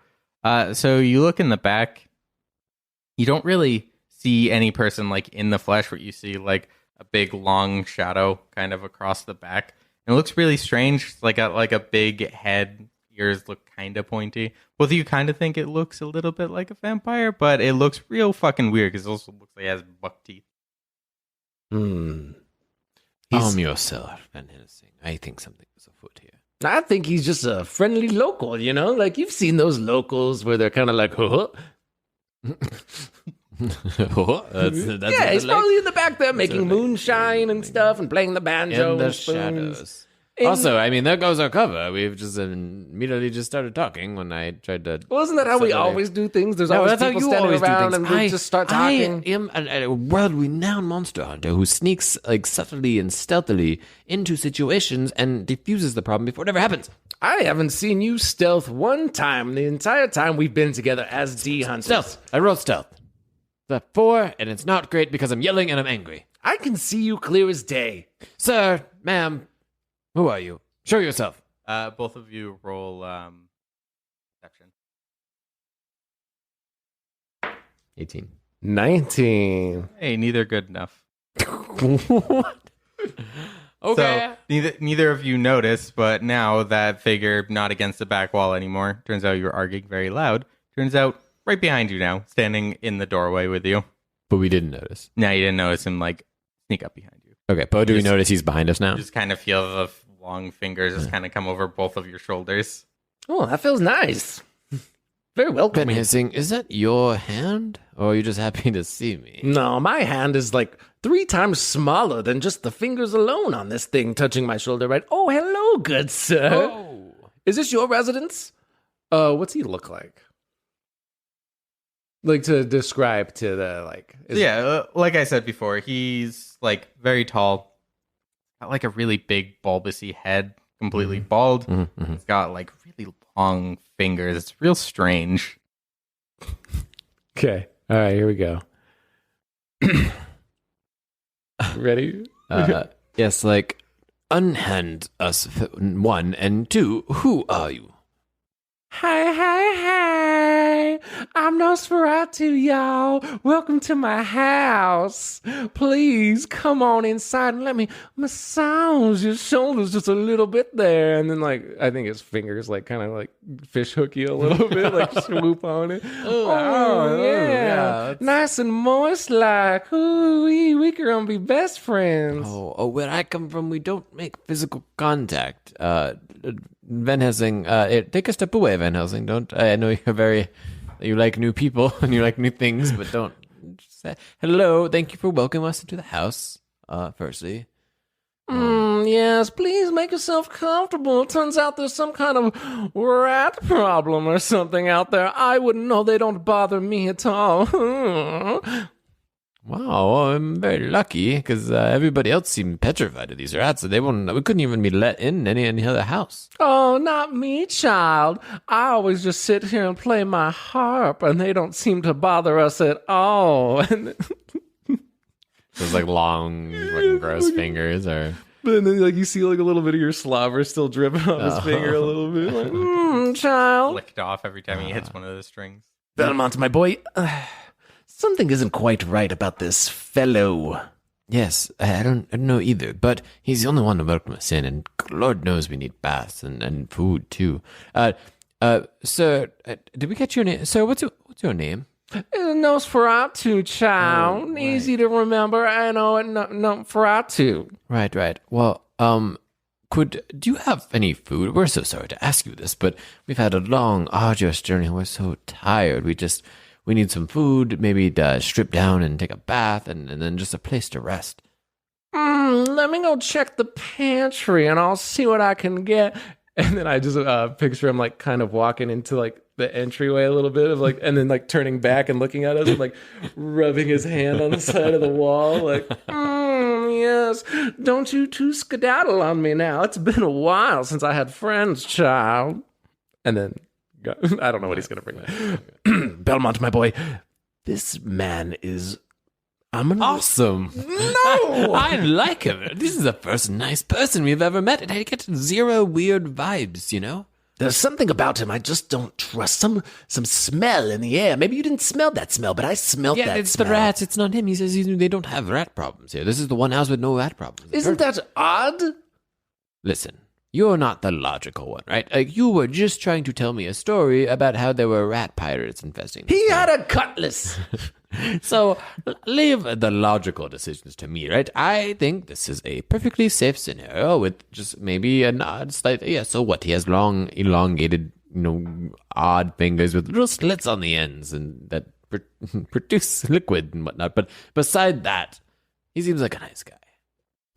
So you look in the back. You don't really see any person in the flesh, but you see a big long shadow kind of across the back. And it looks really strange. It's like a big head. Ears look kind of pointy. Both of you kind of think it looks a little bit like a vampire, but it looks real fucking weird because it also looks like it has buck teeth. Calm yourself, Van Helsing. I think something is afoot here. I think he's just a friendly local, you've seen those locals where they're kind of like, huh? That's Yeah, he's probably in the back there making moonshine and stuff and playing the banjo in the and spoons. shadows. Also, there goes our cover. We've just immediately just started talking when I tried to... Well, isn't that how we always do things? There's always that's how people you standing always do around things. and we just start talking. I am a world-renowned monster hunter who sneaks subtly and stealthily into situations and diffuses the problem before it ever happens. I haven't seen you stealth one time the entire time we've been together as D-hunters. Stealth. I rolled stealth. The 4, and it's not great because I'm yelling and I'm angry. I can see you clear as day. Sir, ma'am, who are you? Show yourself. Both of you roll perception. 18. 19. Hey, neither good enough. What? Okay. So neither of you notice, but now that figure not against the back wall anymore. Turns out you were arguing very loud. Turns out right behind you now, standing in the doorway with you. But we didn't notice. Now you didn't notice him sneak up behind you. Okay, but do we notice he's behind us now? You just kind of feel the long fingers just kind of come over both of your shoulders. Oh, that feels nice. Very Van welcoming. Helsing, is that your hand? Or are you just happy to see me? No, my hand is like 3 times smaller than just the fingers alone on this thing touching my shoulder, right? Oh, hello, good sir. Oh. Is this your residence? What's he look like? Like to describe to the like. Like I said before, he's like very tall, got like a really big bulbousy head, completely bald. Mm-hmm. He's got like really long fingers. It's real strange. Okay. All right, here we go. Ready? Yes, like, unhand us 1 and 2. Who are you? Hi. I'm Nosferatu, y'all. Welcome to my house. Please come on inside and let me massage your shoulders just a little bit there. And then, like, I think his fingers, like, kind of like fish hook you a little bit, like swoop on it. Yeah. Nice and moist, like, ooh, we can gonna be best friends. Oh, where I come from, we don't make physical contact. Van Helsing, take a step away, Van Helsing. Don't. I know you like new people and you like new things, but don't. Just say, hello, thank you for welcoming us into the house. Firstly, Yes, please make yourself comfortable. It turns out there's some kind of rat problem or something out there. I wouldn't know. They don't bother me at all. wow, I'm very lucky because everybody else seemed petrified of these rats. We couldn't even be let in any other house. Oh, not me, child. I always just sit here and play my harp, and they don't seem to bother us at all. Those like long, fucking gross fingers, or But then, like, you see like a little bit of your slobber still dripping off his finger a little bit. Like, child. Licked off every time he hits one of the strings. Belmont, my boy, something isn't quite right about this fellow. yes, I don't know either. But he's the only one to welcome us in, and Lord knows we need baths and food too. Sir, did we get your name? Sir, what's your name? Nosferatu, child. Oh, right. Easy to remember. I know it. Nosferatu. Right. Well, do you have any food? We're so sorry to ask you this, but we've had a long, arduous journey. We're so tired. We need some food, maybe strip down and take a bath, and then just a place to rest. Let me go check the pantry and I'll see what I can get. And then I just picture him like kind of walking into like the entryway a little bit of like, and then like turning back and looking at us and like rubbing his hand on the side of the wall. Like, yes, don't you two skedaddle on me now. It's been a while since I had friends, child. And then I don't know what he's going to bring. Belmont, my boy, this man is Awesome. No! I like him. This is the first nice person we've ever met, and I get 0 weird vibes, you know? There's something about him I just don't trust. Some smell in the air. Maybe you didn't smell that smell, but I smelled that it's smell. the rats. It's not him. He says they don't have rat problems here. This is the one house with no rat problems. Isn't that odd? Listen, you're not the logical one, right? Like, you were just trying to tell me a story about how there were rat pirates infesting. He had a cutlass. So, leave the logical decisions to me, right? I think this is a perfectly safe scenario with just maybe an odd slight... Yeah, so what? He has long, elongated, odd fingers with little slits on the ends and that produce liquid and whatnot. But beside that, he seems like a nice guy.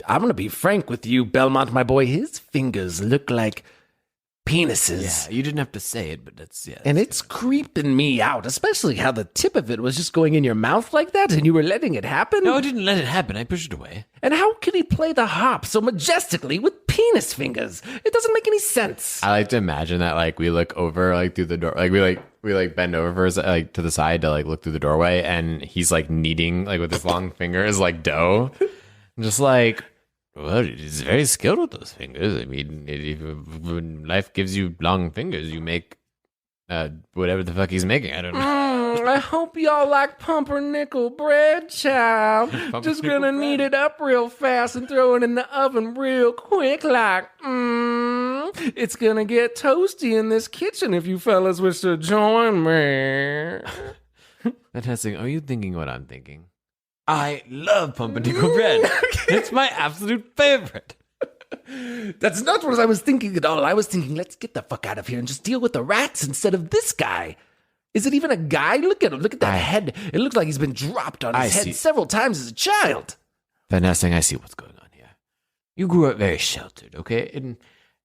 I'm going to be frank with you, Belmont, my boy. His fingers look like penises. Yeah, you didn't have to say it, but that's... Yeah, And it's creeping me out, especially how the tip of it was just going in your mouth like that and you were letting it happen. No, I didn't let it happen. I pushed it away. And how can he play the harp so majestically with penis fingers? It doesn't make any sense. I like to imagine that, like, we look over, like, through the door, like, we bend over for like to the side to like look through the doorway, and he's like kneading like with his long fingers like dough. Just like, well, he's very skilled with those fingers. I mean, when life gives you long fingers, you make whatever the fuck he's making. I don't know. I hope y'all like pumpernickel bread, child. Just gonna knead it up real fast and throw it in the oven real quick, like, it's gonna get toasty in this kitchen if you fellas wish to join me. Fantastic. Are you thinking what I'm thinking? I love pumpernickel bread. It's my absolute favorite. That's not what I was thinking at all. I was thinking, let's get the fuck out of here and just deal with the rats instead of this guy. Is it even a guy? Look at him. Look at that head. It looks like he's been dropped on his head several times as a child. Van Helsing, I see what's going on here. You grew up very sheltered, okay?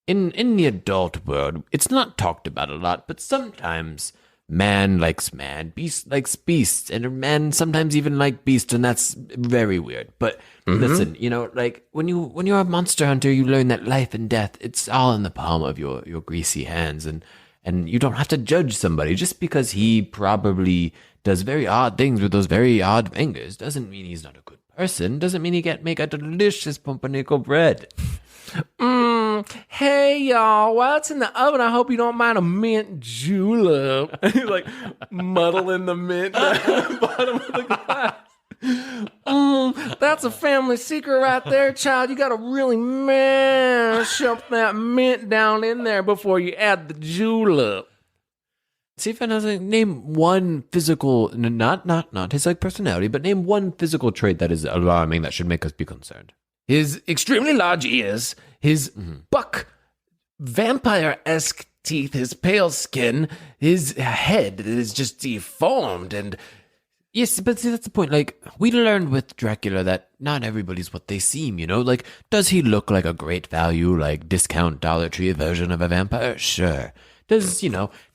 In the adult world, it's not talked about a lot, but sometimes man likes man, beast likes beasts, and man sometimes even like beasts, and that's very weird. But listen, like when you're a monster hunter, you learn that life and death, it's all in the palm of your greasy hands, and you don't have to judge somebody just because he probably does very odd things with those very odd fingers. Doesn't mean he's not a good person. Doesn't mean he can't make a delicious pumpernickel bread. Hey, y'all. While it's in the oven, I hope you don't mind a mint julep. He's like muddling the mint down the bottom of the glass. That's a family secret right there, child. You got to really mash up that mint down in there before you add the julep. See if Helsing, name one physical, not his like personality, but name one physical trait that is alarming that should make us be concerned. His extremely large ears, his buck vampire-esque teeth, his pale skin, his head that is just deformed, and yes, but see, that's the point. Like, we learned with Dracula that not everybody's what they seem, Like, does he look like a great value, like discount Dollar Tree version of a vampire? Sure. Does,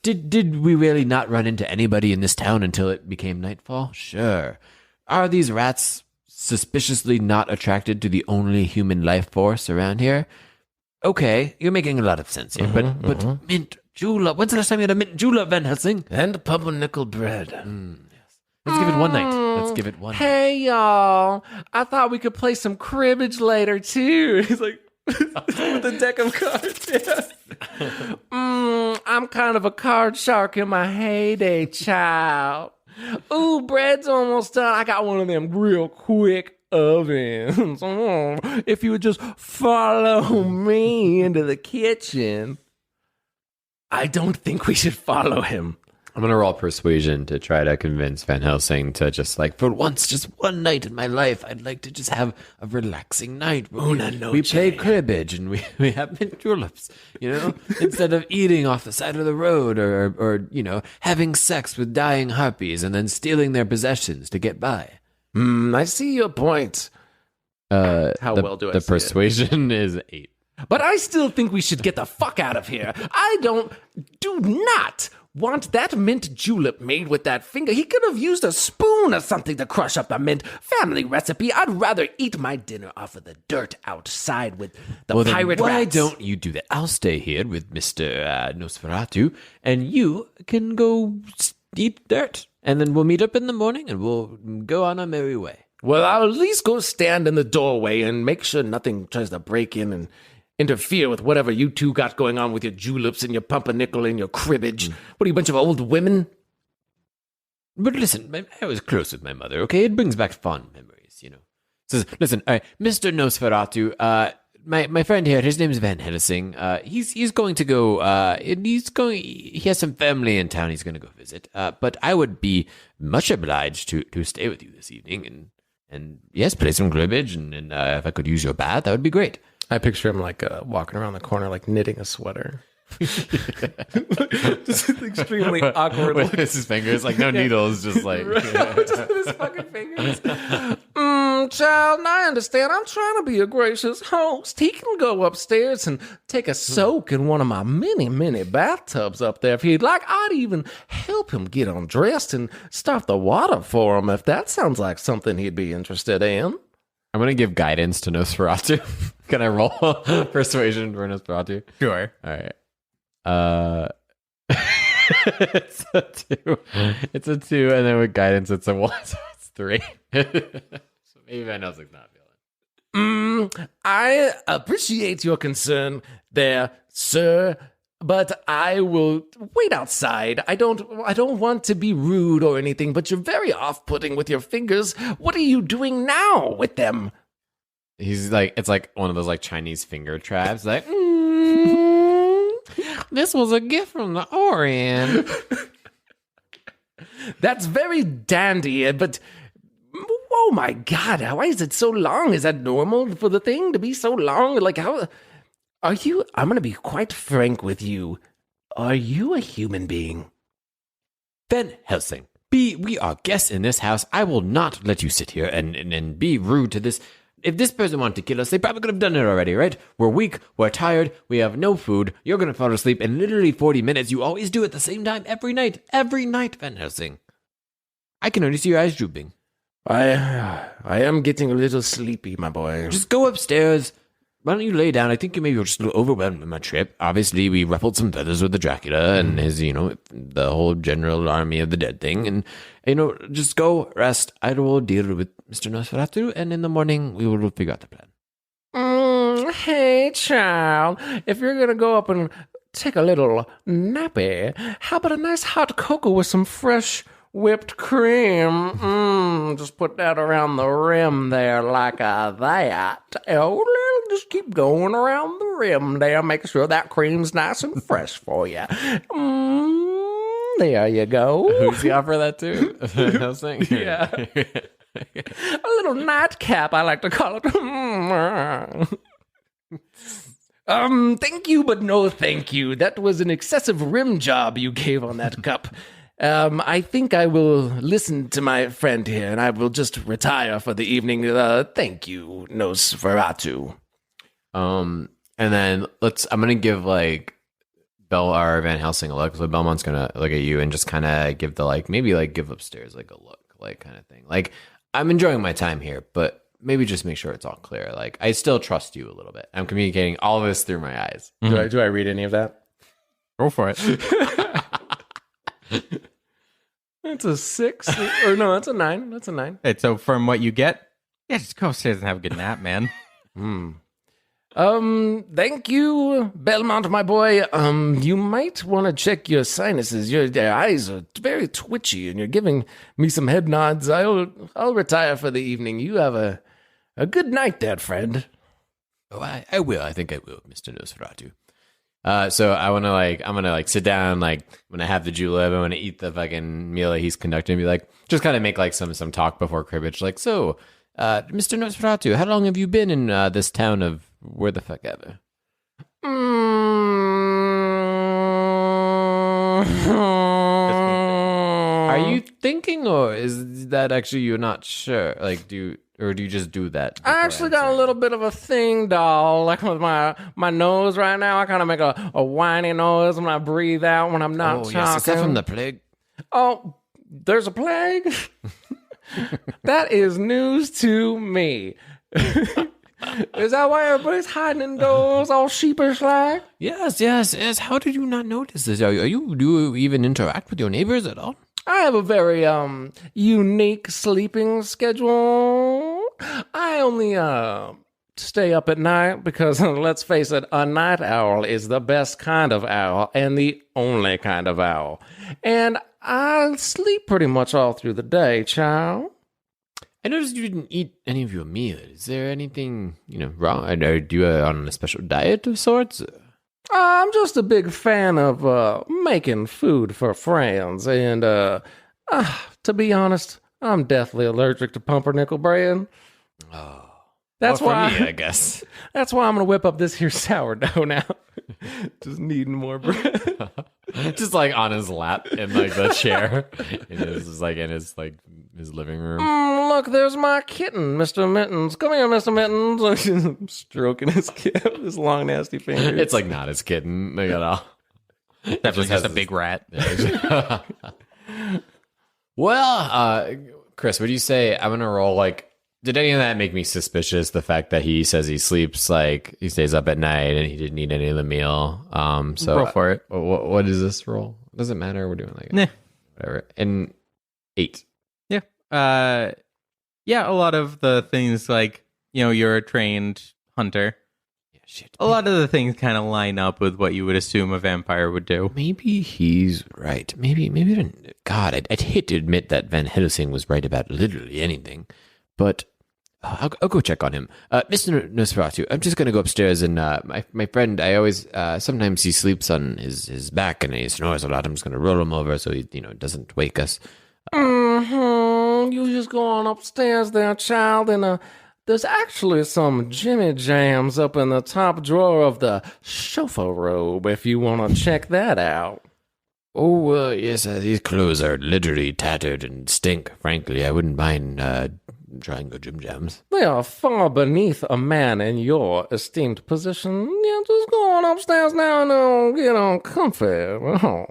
did we really not run into anybody in this town until it became nightfall? Sure. Are these rats suspiciously not attracted to the only human life force around here? Okay, you're making a lot of sense here, but mint julep. When's the last time you had a mint julep, Van Helsing? And pumpernickel bread. Yes. Let's give it one night. Hey, y'all. I thought we could play some cribbage later, too. He's like, with a deck of cards. Yeah. I'm kind of a card shark in my heyday, child. Ooh, bread's almost done. I got one of them real quick ovens. If you would just follow me into the kitchen. I don't think we should follow him. I'm going to roll persuasion to try to convince Van Helsing to just like, for once, just one night in my life, I'd like to just have a relaxing night. We play cribbage and we have mint juleps, instead of eating off the side of the road or having sex with dying harpies and then stealing their possessions to get by. I see your point. How well do I see the persuasion is 8. But I still think we should get the fuck out of here. Do not want that mint julep made with that finger. He could have used a spoon or something to crush up the mint. Family recipe. I'd rather eat my dinner off of the dirt outside with the pirate rats. Why don't you do that? I'll stay here with Mr. Nosferatu, and you can go eat dirt. And then we'll meet up in the morning, and we'll go on our merry way. Well, I'll at least go stand in the doorway and make sure nothing tries to break in and interfere with whatever you two got going on with your juleps and your pumpernickel and your cribbage. What are you, a bunch of old women? But listen, I was close with my mother, okay? It brings back fond memories, So, listen, all right, Mr. Nosferatu, my friend here, his name is Van Helsing. He's going to go, he has some family in town he's going to go visit. But I would be much obliged to stay with you this evening and yes, play some cribbage, and if I could use your bath, that would be great. I picture him like walking around the corner, like knitting a sweater. Just extremely awkward with his fingers, like no needles, just like just with his fucking fingers. Child, I understand. I'm trying to be a gracious host. He can go upstairs and take a soak in one of my many bathtubs up there if he'd like. I'd even help him get undressed and start the water for him if that sounds like something he'd be interested in. I'm going to give guidance to Nosferatu. Can I roll persuasion for Nosferatu? Sure. All right. It's a 2. It's a 2, and then with guidance, it's a 1, so it's 3. So maybe Van Helsing's not feeling. I appreciate your concern there, sir, but I will wait outside. I don't want to be rude or anything, but you're very off-putting with your fingers. What are you doing now with them? He's like, it's like one of those like Chinese finger traps. Like, this was a gift from the Orient. That's very dandy, but oh my God, why is it so long? Is that normal for the thing to be so long? Like, how are you? I'm going to be quite frank with you. Are you a human being? Van Helsing, we are guests in this house. I will not let you sit here and be rude to this. If this person wanted to kill us, they probably could have done it already, right? We're weak, we're tired, we have no food, you're going to fall asleep in literally 40 minutes. You always do at the same time, every night, Van Helsing. I can only see your eyes drooping. I am getting a little sleepy, my boy. Just go upstairs. Why don't you lay down? I think you maybe were just a little overwhelmed with my trip. Obviously, we ruffled some feathers with the Dracula and his, the whole general army of the dead thing. And, just go rest. I will deal with Mr. Nosferatu, and in the morning, we will figure out the plan. Hey, child. If you're going to go up and take a little nappy, how about a nice hot cocoa with some fresh whipped cream? Just put that around the rim there like that. Oh, just keep going around the rim there. Make sure that cream's nice and fresh for you. There you go. Who's he offer that to? Van Helsing? Yeah. A little nightcap, I like to call it. Thank you, but no thank you. That was an excessive rim job you gave on that cup. I think I will listen to my friend here, and I will just retire for the evening. Thank you, Nosferatu. And then I'm gonna give or Van Helsing a look. So Belmont's gonna look at you and just kind of give the give upstairs a look, kind of thing. I'm enjoying my time here, but maybe just make sure it's all clear. I still trust you a little bit. I'm communicating all of this through my eyes. Mm-hmm. Do I read any of that? Go for it. It's a 6, or no, it's a 9. That's a 9. Hey, so from what you get, just go upstairs and have a good nap, man. Thank you, Belmont, my boy. You might want to check your sinuses. Your eyes are very twitchy, and you're giving me some head nods. I'll retire for the evening. You have a good night, there, friend. Oh, I will. I think I will, Mr. Nosferatu. So I'm gonna sit down, when I have the julep, I want to eat the fucking meal that he's conducting, and be just kind of make some talk before cribbage, so, Mr. Nosferatu, how long have you been in this town of where the fuck ever? Are you thinking, or is that actually you're not sure? Do you just do that? I actually got a little bit of a thing, doll. With my nose right now, I kind of make a whiny noise when I breathe out when I'm not talking. Yes, is that from the plague? Oh, there's a plague? That is news to me. Is that why everybody's hiding indoors, all sheepish like? Yes. How did you not notice this? Do you even interact with your neighbors at all? I have a very unique sleeping schedule. I only stay up at night because, let's face it, a night owl is the best kind of owl and the only kind of owl. And I sleep pretty much all through the day, child. I noticed you didn't eat any of your meal. Is there anything, wrong? Are you on a special diet of sorts? I'm just a big fan of making food for friends, and to be honest, I'm deathly allergic to pumpernickel bread. Oh, that's why for me, I guess. That's why I'm gonna whip up this here sourdough now. Just needing more bread. Just on his lap in the chair, in his living room. Look, there's my kitten, Mr. Mittens. Come here, Mr. Mittens. Stroking his long nasty fingers. It's not his kitten at all. Definitely just a big rat. Well, Chris, what do you say? I'm gonna roll. Did any of that make me suspicious? The fact that he says he sleeps, he stays up at night and he didn't eat any of the meal. So roll for it. What is this roll? Does it matter? We're doing whatever. And 8. Yeah. A lot of the things you're a trained hunter. Yeah, shit. A lot of the things kind of line up with what you would assume a vampire would do. Maybe he's right. Maybe. God, I'd hate to admit that Van Helsing was right about literally anything, but I'll go check on him. Mr. Nosferatu, I'm just going to go upstairs and my friend, I always, sometimes he sleeps on his back and he snores a lot. I'm just going to roll him over so he, doesn't wake us. You just go on upstairs there, child, and there's actually some Jimmy Jams up in the top drawer of the chauffeur robe if you want to check that out. Oh, yes, these clothes are literally tattered and stink. Frankly, I wouldn't mind trying the Jim Jams. They are far beneath a man in your esteemed position. Yeah, just go on upstairs now and get on comfy. Oh.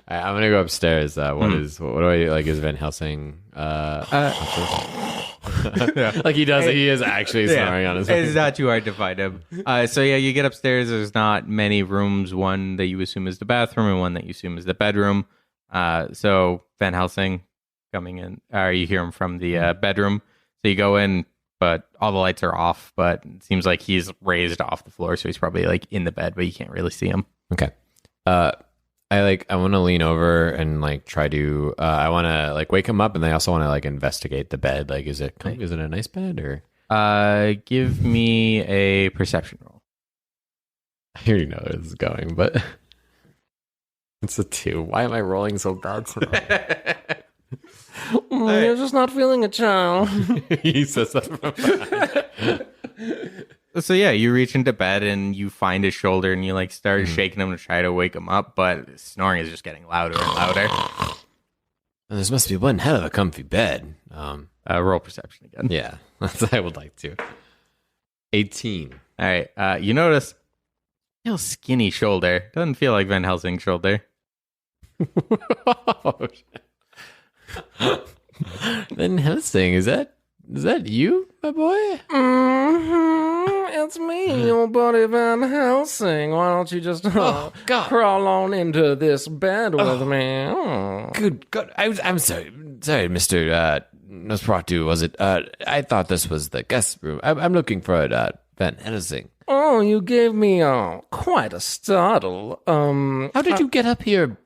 I'm gonna go upstairs. What do I like? Is Van Helsing? Like he does it. He is actually snoring on his own. It's not too hard to find him. So yeah, you get upstairs. There's not many rooms. One that you assume is the bathroom, and one that you assume is the bedroom. So Van Helsing coming in, you hear him from the bedroom. So you go in, but all the lights are off. But it seems like he's raised off the floor, so he's probably like in the bed, but you can't really see him. Okay. I want to lean over and like try to. I want to like wake him up, and I also want to like investigate the bed. Like, is it a nice bed or? Give me a perception roll. I already know where this is going, but it's a 2. Why am I rolling so bad today? You're just not feeling it, child. He says that. So yeah, you reach into bed and you find his shoulder and you like start shaking him to try to wake him up, but his snoring is just getting louder and louder. And this must be one hell of a comfy bed. Roll perception again. Yeah, I would like to. 18. All right. You notice real skinny shoulder. Doesn't feel like Van Helsing's shoulder. Van Helsing, is that you, my boy? It's me, your buddy Van Helsing. Why don't you just crawl on into this bed with me? Oh. Good God. I'm sorry, Mr. Nosferatu, was it? I thought this was the guest room. I'm looking for Van Helsing. Oh, you gave me quite a startle. How did you get up here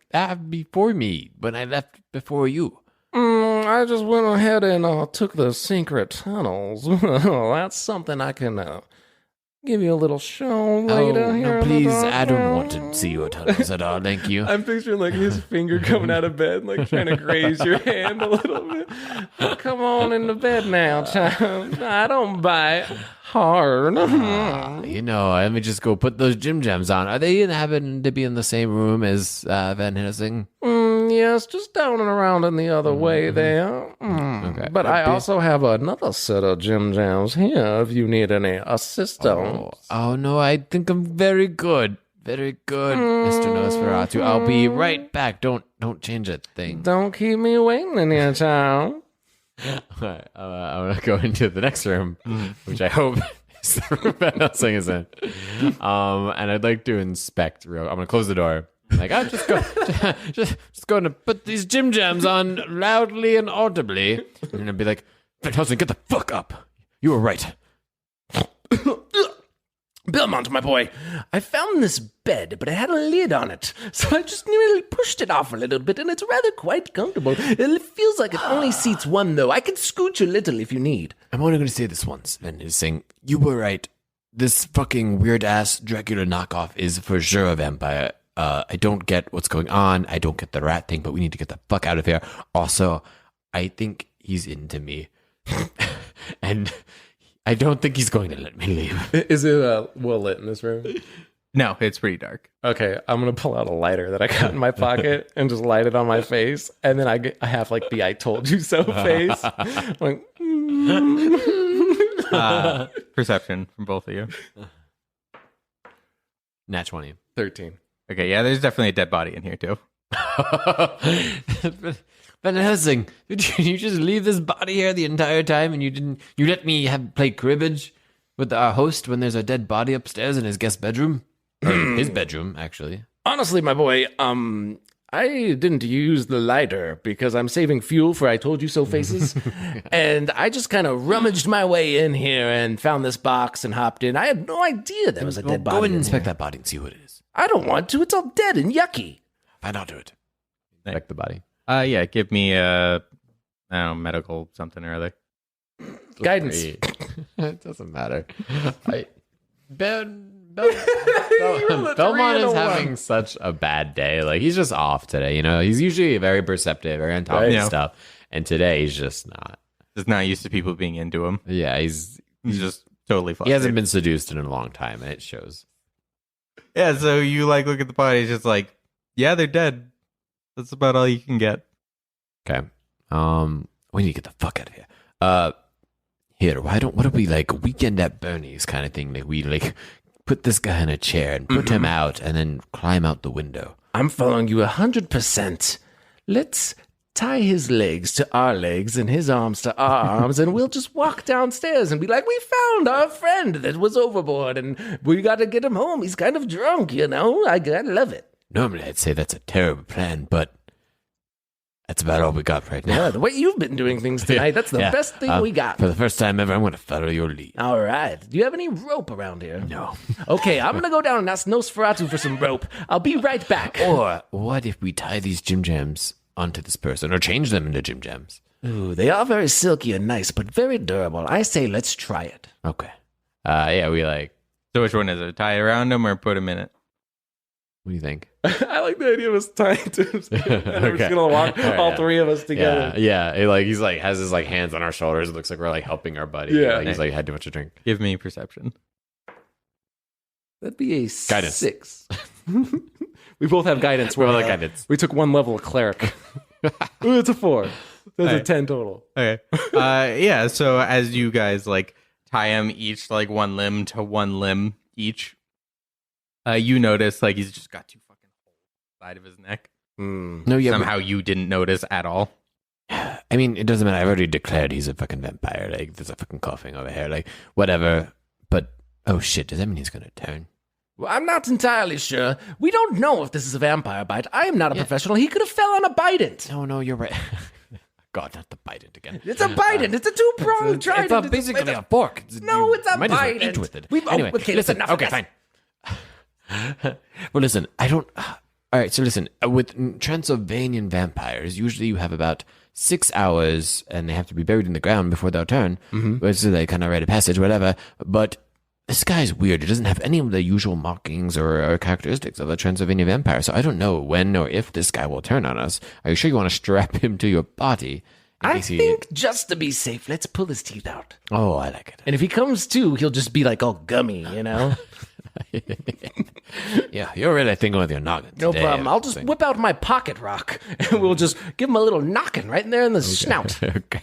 before me when I left before you? I just went ahead and took the secret tunnels. That's something I can give you a little show later. No, please, I don't want to see your tunnels at all, thank you. I'm picturing like his finger coming out of bed, like trying to graze your hand a little bit. Come on into bed now, child. I don't bite hard. Let me just go put those Jim Jams on. Are they happen to be in the same room as Van Helsing? Yes, just down and around in the other way there. Okay. But I also have another set of Jim Jams here if you need any assistance. Oh, no, I think I'm very good. Very good, Mr. Nosferatu. I'll be right back. Don't change a thing. Don't keep me waiting in here, child. All right, I'm going to go into the next room, which I hope is the room Van Helsing is in. And I'd like to inspect I'm going to close the door. Like, I'll just going to put these Jim Jams on loudly and audibly. And I'd be like, Van Helsing, get the fuck up. You were right. Belmont, my boy, I found this bed, but it had a lid on it. So I just nearly pushed it off a little bit, and it's rather quite comfortable. It feels like it only seats one, though. I can scooch a little if you need. I'm only going to say this once, Van Helsing. You were right. This fucking weird-ass Dracula knockoff is for sure a vampire. I don't get what's going on. I don't get the rat thing, but we need to get the fuck out of here. Also, I think he's into me. And I don't think he's going to let me leave. Is it well lit in this room? No, it's pretty dark. Okay, I'm going to pull out a lighter that I got in my pocket and just light it on my face. And then I have like the I told you so face. Like, Perception from both of you. Nat 20. 13. Okay, yeah, there's definitely a dead body in here too. Van Helsing, did you just leave this body here the entire time and you let me play cribbage with our host when there's a dead body upstairs in his guest bedroom? Or his bedroom, actually. Honestly, my boy, I didn't use the lighter because I'm saving fuel for I told you so faces. And I just kind of rummaged my way in here and found this box and hopped in. I had no idea there was a dead body. Go and in inspect here. that body and see who it is. I don't want to. It's all dead and yucky. Find out to it. Inspect the body. Yeah, give me a medical something or other. Guidance. It doesn't matter. Belmont real is having such a bad day. Like, he's just off today, He's usually very perceptive, very on top of stuff. And today he's just not. Just not used to people being into him. Yeah, he's just totally flustered. he hasn't been seduced in a long time, and it shows. Yeah, so you look at the body, it's just like, yeah, they're dead. That's about all you can get. Okay. We need to get the fuck out of here. Here, what if we like weekend at Bernie's kind of thing? Like we like put this guy in a chair and put him out and then climb out the window. I'm following you 100%. Let's tie his legs to our legs and his arms to our arms, and we'll just walk downstairs and be like, we found our friend that was overboard, and we got to get him home. He's kind of drunk, you know? I love it. Normally, I'd say that's a terrible plan, but that's about all we got right now. Yeah, the way you've been doing things tonight, that's the best thing we got. For the first time ever, I'm going to follow your lead. All right. Do you have any rope around here? No. Okay, I'm going to go down and ask Nosferatu for some rope. I'll be right back. Or what if we tie these Jim Jams onto this person or change them into Jim Jams? Ooh, they are very silky and nice, but very durable. I say let's try it. Okay. Yeah, we like... So which one is it? Tie it around him or put him in it? What do you think? I like the idea of us tying to his and we're just gonna walk all three of us together. Yeah. He's like has his like hands on our shoulders. It looks like we're like helping our buddy. Yeah. Like, he's like had too much to drink. Give me perception. That'd be a Guidance. 6. We both have guidance. We're all like guidance. We took one level of cleric. Ooh, it's a 4. That's a Right. 10 total. Okay. Yeah. So as you guys like tie him each like one limb to one limb each, you notice like he's just got 2 fucking holes side of his neck. No, yeah. Somehow you didn't notice at all. I mean, it doesn't matter. I've already declared he's a fucking vampire. Like, there's a fucking coughing over here. Like, whatever. But, oh shit, does that mean he's gonna turn? Well, I'm not entirely sure. We don't know if this is a vampire bite. I am not a professional. He could have fell on a bident. No, you're right. God, not the bident again. It's a bident. It's a two-pronged trident. It's basically a fork. No, it's a might as well bident. eat with it. Anyway, okay, listen. enough of Okay, this. fine. Well, listen, I don't... All right, so listen. With Transylvanian vampires, usually you have about 6 hours, and they have to be buried in the ground before they'll turn. So they kind of rite of passage, whatever. But this guy's weird. He doesn't have any of the usual markings or characteristics of a Transylvanian vampire. So I don't know when or if this guy will turn on us. Are you sure you want to strap him to your body? I think just to be safe, let's pull his teeth out. Oh, I like it. And if he comes to, he'll just be like all gummy, you know? Yeah, you're really thinking with your noggin. No today, problem. I I'll just think. whip out my pocket rock, and we'll just give him a little knocking right in there in the snout. Okay.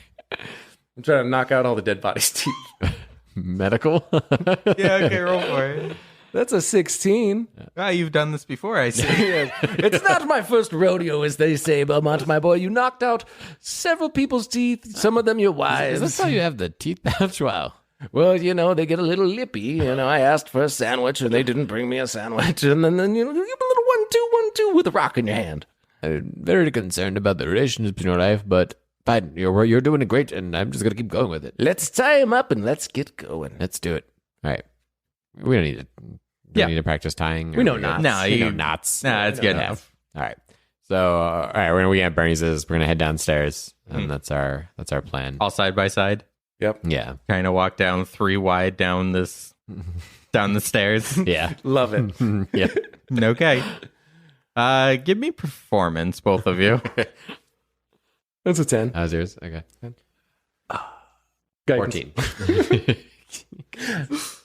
I'm trying to knock out all the dead bodies' teeth. Medical? Yeah. Okay. Roll for it. That's a 16. You've done this before, I see. It's not my first rodeo, as they say, Belmont, my boy. You knocked out several people's teeth, some of them your Is wives. this how you have the teeth pouch? Wow. Well, you know, they get a little lippy. You know, I asked for a sandwich, and they didn't bring me a sandwich. And then you know, you give a little 1-2 with a rock in your hand. I'm very concerned about the relationship in your life, but fine, you're doing it great, and I'm just going to keep going with it. Let's tie him up, and let's get going. Let's do it. All right. We don't need to... Yeah. need to practice tying. We know or- knots. No, We know you knots. Nah, it's good enough. All right. So, all right, we're at Bernie's. We're gonna head downstairs, and that's our plan. All side by side. Yeah, Kind of walk down 3 wide down the stairs. yeah, Love it. yeah. Okay. Give me performance, both of you. That's a 10. How's yours? Okay, Guidance. 14.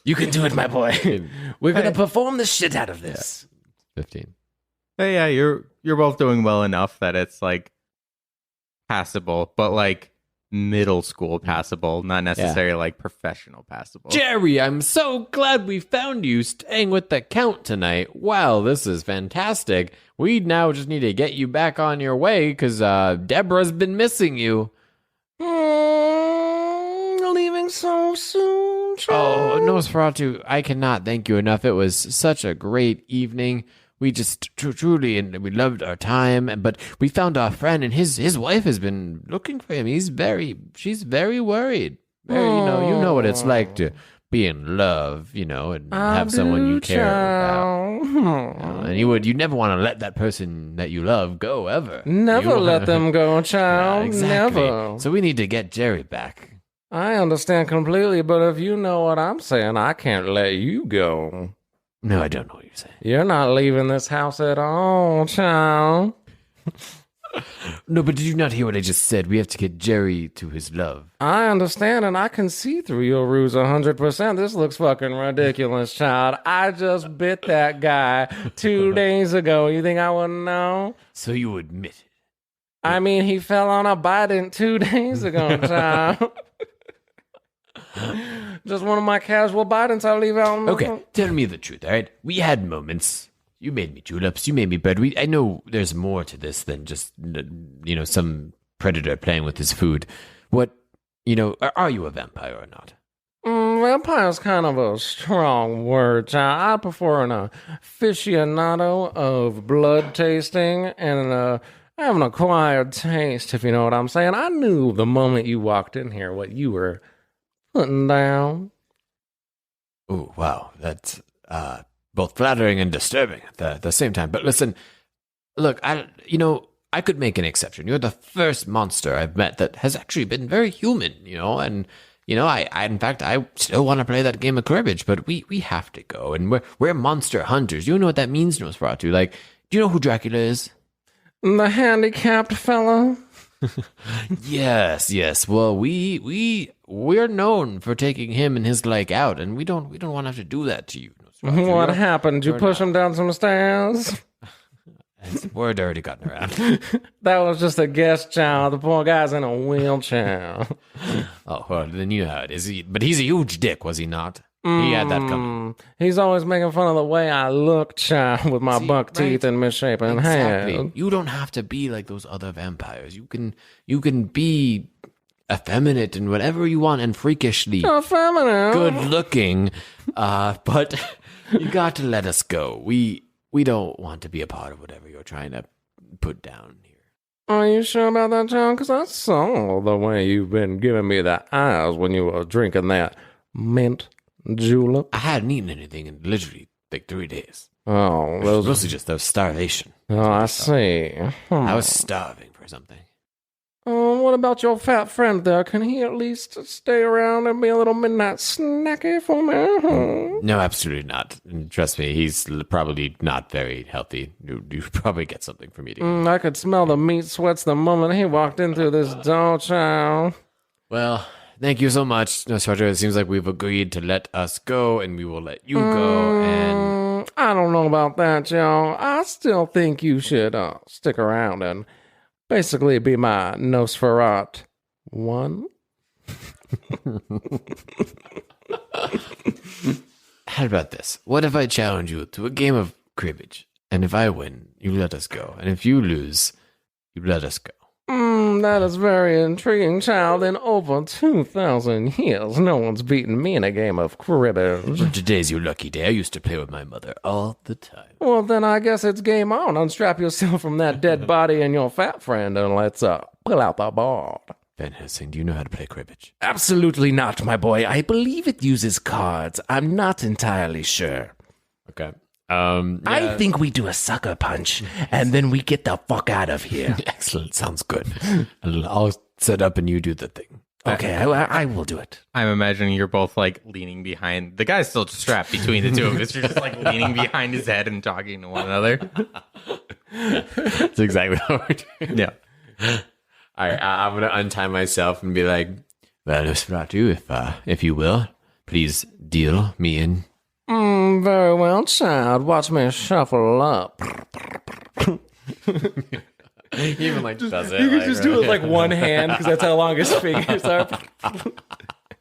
You can do it, my boy. We're going to perform the shit out of this. 15. Hey, yeah, you're both doing well enough that it's like passable, but like middle school passable, not necessarily like professional passable. Jerry, I'm so glad we found you staying with the Count tonight. Wow, this is fantastic. We now just need to get you back on your way because Deborah's been missing you. Leaving so soon. Oh, Nosferatu, I cannot thank you enough. It was such a great evening. We just truly, and we loved our time. But we found our friend, and his wife has been looking for him. She's very worried. Very, you know what it's like to be in love, and have someone you care about. And you never want to let that person that you love go ever. Never You let wanna- them go, child. Exactly. Never. So we need to get Jerry back. I understand completely, but if you know what I'm saying, I can't let you go. No, I don't know what you're saying. You're not leaving this house at all, child. No, but did you not hear what I just said? We have to get Jerry to his love. I understand, and I can see through your ruse 100%. This looks fucking ridiculous, child. I just bit that guy 2 days ago. You think I wouldn't know? So you admit it. I mean, he fell on a bite 2 days ago, child. Just one of my casual bitings I leave out. Okay, tell me the truth, all right? We had moments. You made me juleps. You made me bread. I know there's more to this than just, some predator playing with his food. What, are you a vampire or not? Vampire's kind of a strong word, child. I prefer an aficionado of blood tasting and have an acquired taste, if you know what I'm saying. I knew the moment you walked in here what you were putting down. Oh, wow. That's both flattering and disturbing at the same time. But listen, look, I could make an exception. You're the first monster I've met that has actually been very human, and I still want to play that game of cribbage, but we have to go, and we're monster hunters. You know what that means, Nosferatu? Like, do you know who Dracula is? The handicapped fellow? Yes. Well, we're known for taking him and his like out, and we don't want to have to do that to you. What happened? Did you push him down some stairs? Word already gotten around. That was just a guess, child. The poor guy's in a wheelchair. Oh, well, then you know how it is. But he's a huge dick, was he not? He had that coming. He's always making fun of the way I look, child, with my buck teeth and misshapen hair. You don't have to be like those other vampires. You can be effeminate and whatever you want and freakishly effeminate, good looking, but you got to let us go. We don't want to be a part of whatever you're trying to put down here. Are you sure about that, John? Because I saw the way you've been giving me the eyes when you were drinking that mint julep. I hadn't eaten anything in literally like 3 days. Oh, those mostly just starvation. Oh, I see. I was starving for something. What about your fat friend there? Can he at least stay around and be a little midnight snacky for me? No, absolutely not. And trust me, he's probably not very healthy. You probably get something from eating. I could smell the meat sweats the moment he walked in through this door, child. Well, thank you so much, Nosferatu. It seems like we've agreed to let us go, and we will let you go. And I don't know about that, y'all. I still think you should stick around and basically be my Nosferatu one. How about this? What if I challenge you to a game of cribbage? And if I win, you let us go. And if you lose, you let us go. That is very intriguing, child. In over 2,000 years, no one's beaten me in a game of cribbage. Today's your lucky day. I used to play with my mother all the time. Well, then I guess it's game on. Unstrap yourself from that dead body and your fat friend, and let's pull out the board. Van Helsing, do you know how to play cribbage? Absolutely not, my boy. I believe it uses cards. I'm not entirely sure. Okay. I think we do a sucker punch, and then we get the fuck out of here. Excellent. Sounds good. I'll set up and you do the thing. Okay, I will do it. I'm imagining you're both like leaning behind. The guy's still strapped between the two of us. You're just like leaning behind his head and talking to one another. That's exactly what we're doing. Yeah. All right, I'm going to untie myself and be like, well, Nosferatu, if you will, please deal me in. Very well, child. Watch me shuffle up. He even like does it. You can just do it like one hand because that's how long his fingers are.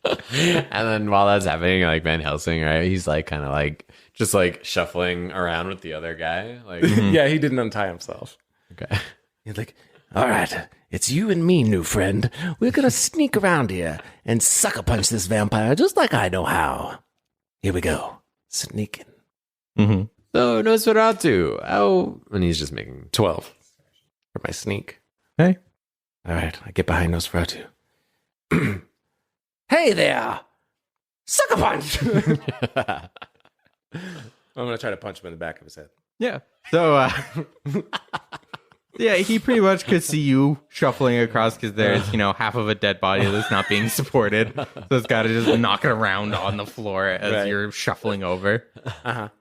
And then while that's happening, like Van Helsing, right? He's like kind of like just like shuffling around with the other guy. Like, Yeah, he didn't untie himself. Okay. He's like, all right, it's you and me, new friend. We're going to sneak around here and sucker punch this vampire just like I know how. Here we go. Sneaking. Mm-hmm. So, Nosferatu, how... And he's just making 12 for my sneak. Hey. All right, I get behind Nosferatu. Hey there! Sucker punch! I'm going to try to punch him in the back of his head. Yeah. So, yeah, he pretty much could see you shuffling across because there's, half of a dead body that's not being supported. So it's got to just knock it around on the floor as you're shuffling over.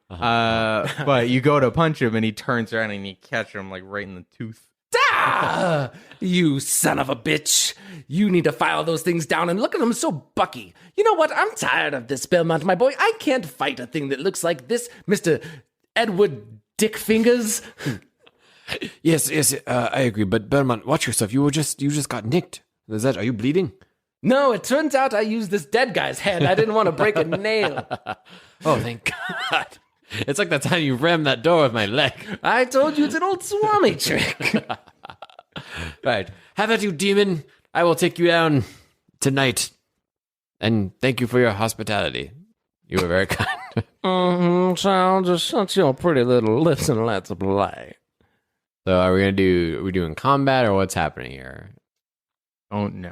But you go to punch him and he turns around and you catch him like right in the tooth. Ah, you son of a bitch. You need to file those things down and look at them so bucky. You know what? I'm tired of this, Belmont, my boy. I can't fight a thing that looks like this, Mr. Edward Dick Fingers. Yes, I agree. But Belmont, watch yourself. You just got nicked. Are you bleeding? No, it turns out I used this dead guy's head. I didn't want to break a nail. Oh, thank God. It's like that time you rammed that door with my leg. I told you it's an old Swami trick. Right. Have at you, demon. I will take you down tonight. And thank you for your hospitality. You were very kind. Child, just shut your pretty little lips and let's play. So are we doing combat or what's happening here? Oh no.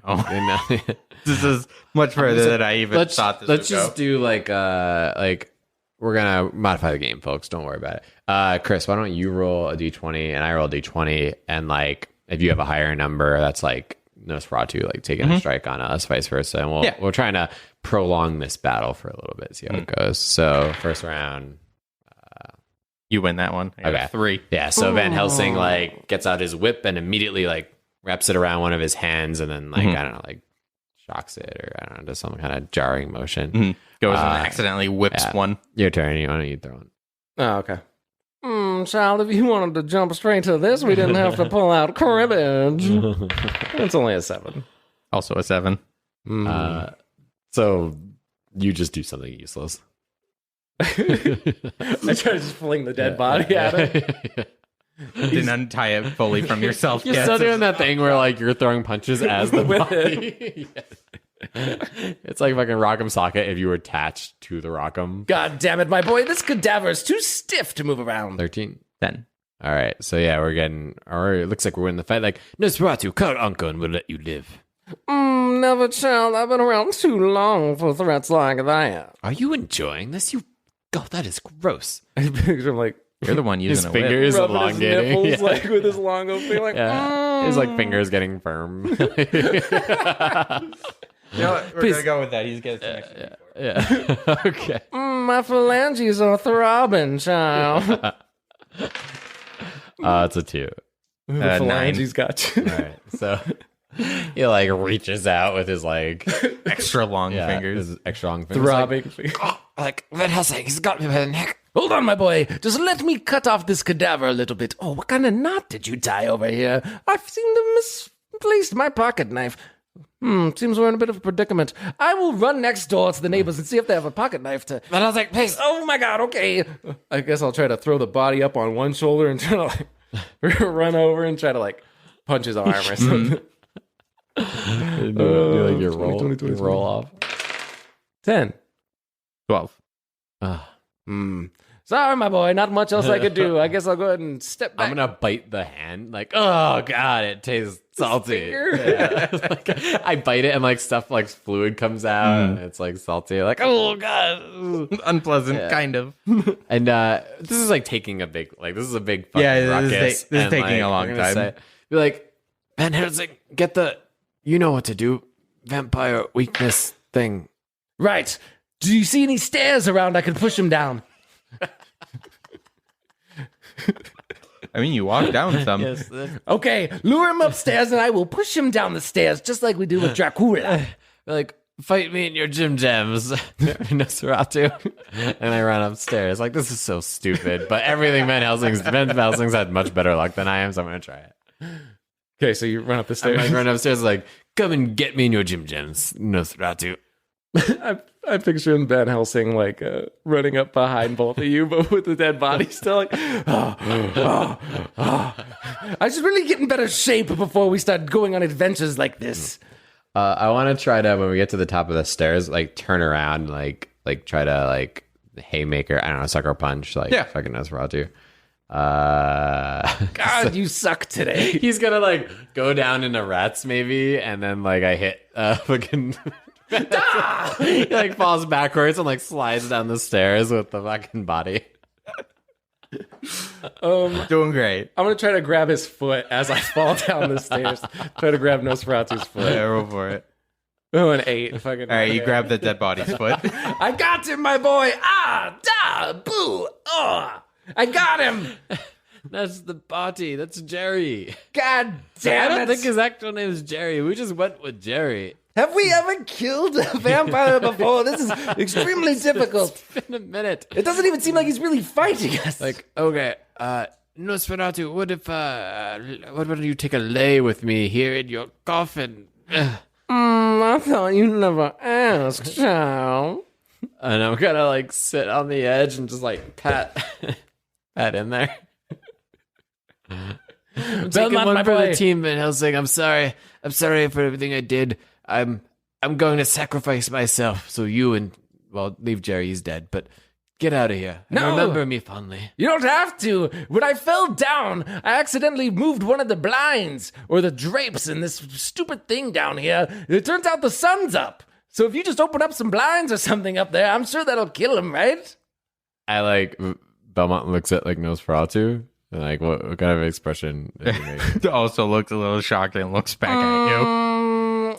This is much further than I even thought this would go. Let's just do like we're gonna modify the game, folks. Don't worry about it. Chris, why don't you roll a d20 and I roll a d20, and like if you have a higher number, that's like Nosferatu like taking a strike on us, vice versa, and we're trying to prolong this battle for a little bit, see how it goes. So first round, you win that one. I got 3. Yeah. So Van Helsing like gets out his whip and immediately like wraps it around one of his hands, and then like I don't know, like shocks it, or I don't know, does some kind of jarring motion. Goes and accidentally whips one. Your turn. Why don't you throw one? Oh, okay. Child, if you wanted to jump straight to this, we didn't have to pull out cribbage. It's only a 7. Also a 7. So you just do something useless. I try to just fling the dead body at him. Didn't untie it fully from yourself. You're still doing that thing where like you're throwing punches as the body. It's like fucking Rock'em Socket if you were attached to the Rock'em. God damn it, my boy. This cadaver is too stiff to move around. 13. 10. All right. So yeah, it looks like we're in the fight. Like, Nosferatu, call Uncle and we'll let you live. Never, child. I've been around too long for threats like that. Are you enjoying this? Oh, that is gross. I picture him like, you're the one using his finger is rubbing elongating. his nipples, like with his long old thing, like, his like fingers getting firm. You know what? We're going to go with that. He's getting some extra. Yeah. Okay. my phalanges are throbbing, child. It's a 2. The phalanges got you. All right. So he like reaches out with his like extra long fingers. His extra long fingers. Throbbing. Like Van Helsing, he's got me by the neck. Hold on, my boy. Just let me cut off this cadaver a little bit. Oh, what kind of knot did you tie over here? I seem to misplaced my pocket knife. Seems we're in a bit of a predicament. I will run next door to the neighbors and see if they have a pocket knife to... Van Helsing, please. Oh my God, okay. I guess I'll try to throw the body up on one shoulder and try to like run over and try to like punch his arm or something. Do like your roll off. 10. 12. Sorry, my boy. Not much else I could do. I guess I'll go ahead and step back. I'm gonna bite the hand. Like, oh god, it tastes salty. Yeah. Like, I bite it and like stuff like fluid comes out and it's like salty. Like, oh god, unpleasant, kind of. And this is like taking a big fucking ruckus. This is taking a long time. Be like, Van Helsing, get the, you know what to do, vampire weakness thing. Right. Do you see any stairs around I could push him down? I mean, you walk down some. Yes. Okay, lure him upstairs and I will push him down the stairs just like we do with Dracula. Like, fight me in your gym jams, Nosferatu. And I run upstairs. Like, this is so stupid. But everything Van Helsing's had much better luck than I am, so I'm going to try it. Okay, so you run up the stairs. I run upstairs like, come and get me in your gym jams, Nosferatu. I picture him, Van Helsing, like running up behind both of you, but with the dead body still like, I should really get in better shape before we start going on adventures like this. I want to try to, when we get to the top of the stairs, like turn around, like try to like haymaker, I don't know, sucker punch, like fucking Nosferatu. God, you suck today. He's gonna like go down into rats maybe, and then like I hit fucking. He like falls backwards and like slides down the stairs with the fucking body. Doing great. I'm gonna try to grab his foot as I fall down the stairs. Try to grab Nosferatu's foot. Yeah, roll for it. Oh, an 8. Fucking all right, you grab the dead body's foot. I got him, my boy. Boo. Oh, I got him. That's the party. That's Jerry. God I damn don't it! think his actual name is Jerry. We just went with Jerry. Have we ever killed a vampire before? This is extremely difficult. It's been a minute. It doesn't even seem like he's really fighting us. Like, okay, Nosferatu, what if, what about you take a lay with me here in your coffin? I thought you never asked, child. And I'm gonna, like, sit on the edge and just, like, pat in there. I'm taking Belmont, one my for boy. the team, Van Helsing. I'm sorry. I'm sorry for everything I did. I'm going to sacrifice myself so you and, well, leave Jerry, he's dead, but get out of here. And No. remember me fondly. You don't have to. When I fell down, I accidentally moved one of the blinds or the drapes in this stupid thing down here. It turns out the sun's up. So if you just open up some blinds or something up there, I'm sure that'll kill him, right? I like Belmont looks at like Nosferatu and like what kind of expression did he make? Also looks a little shocked and looks back at you.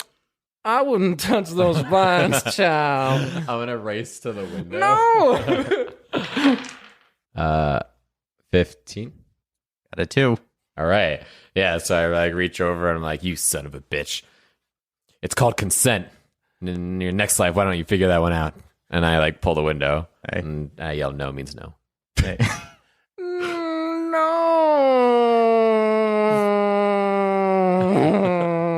I wouldn't touch those blinds, child. I'm gonna race to the window. No! 15. Got a 2. All right. Yeah, so I like reach over and I'm like, you son of a bitch. It's called consent. In your next life, why don't you figure that one out? And I like pull the window Hey. and I yell no means no. Hey.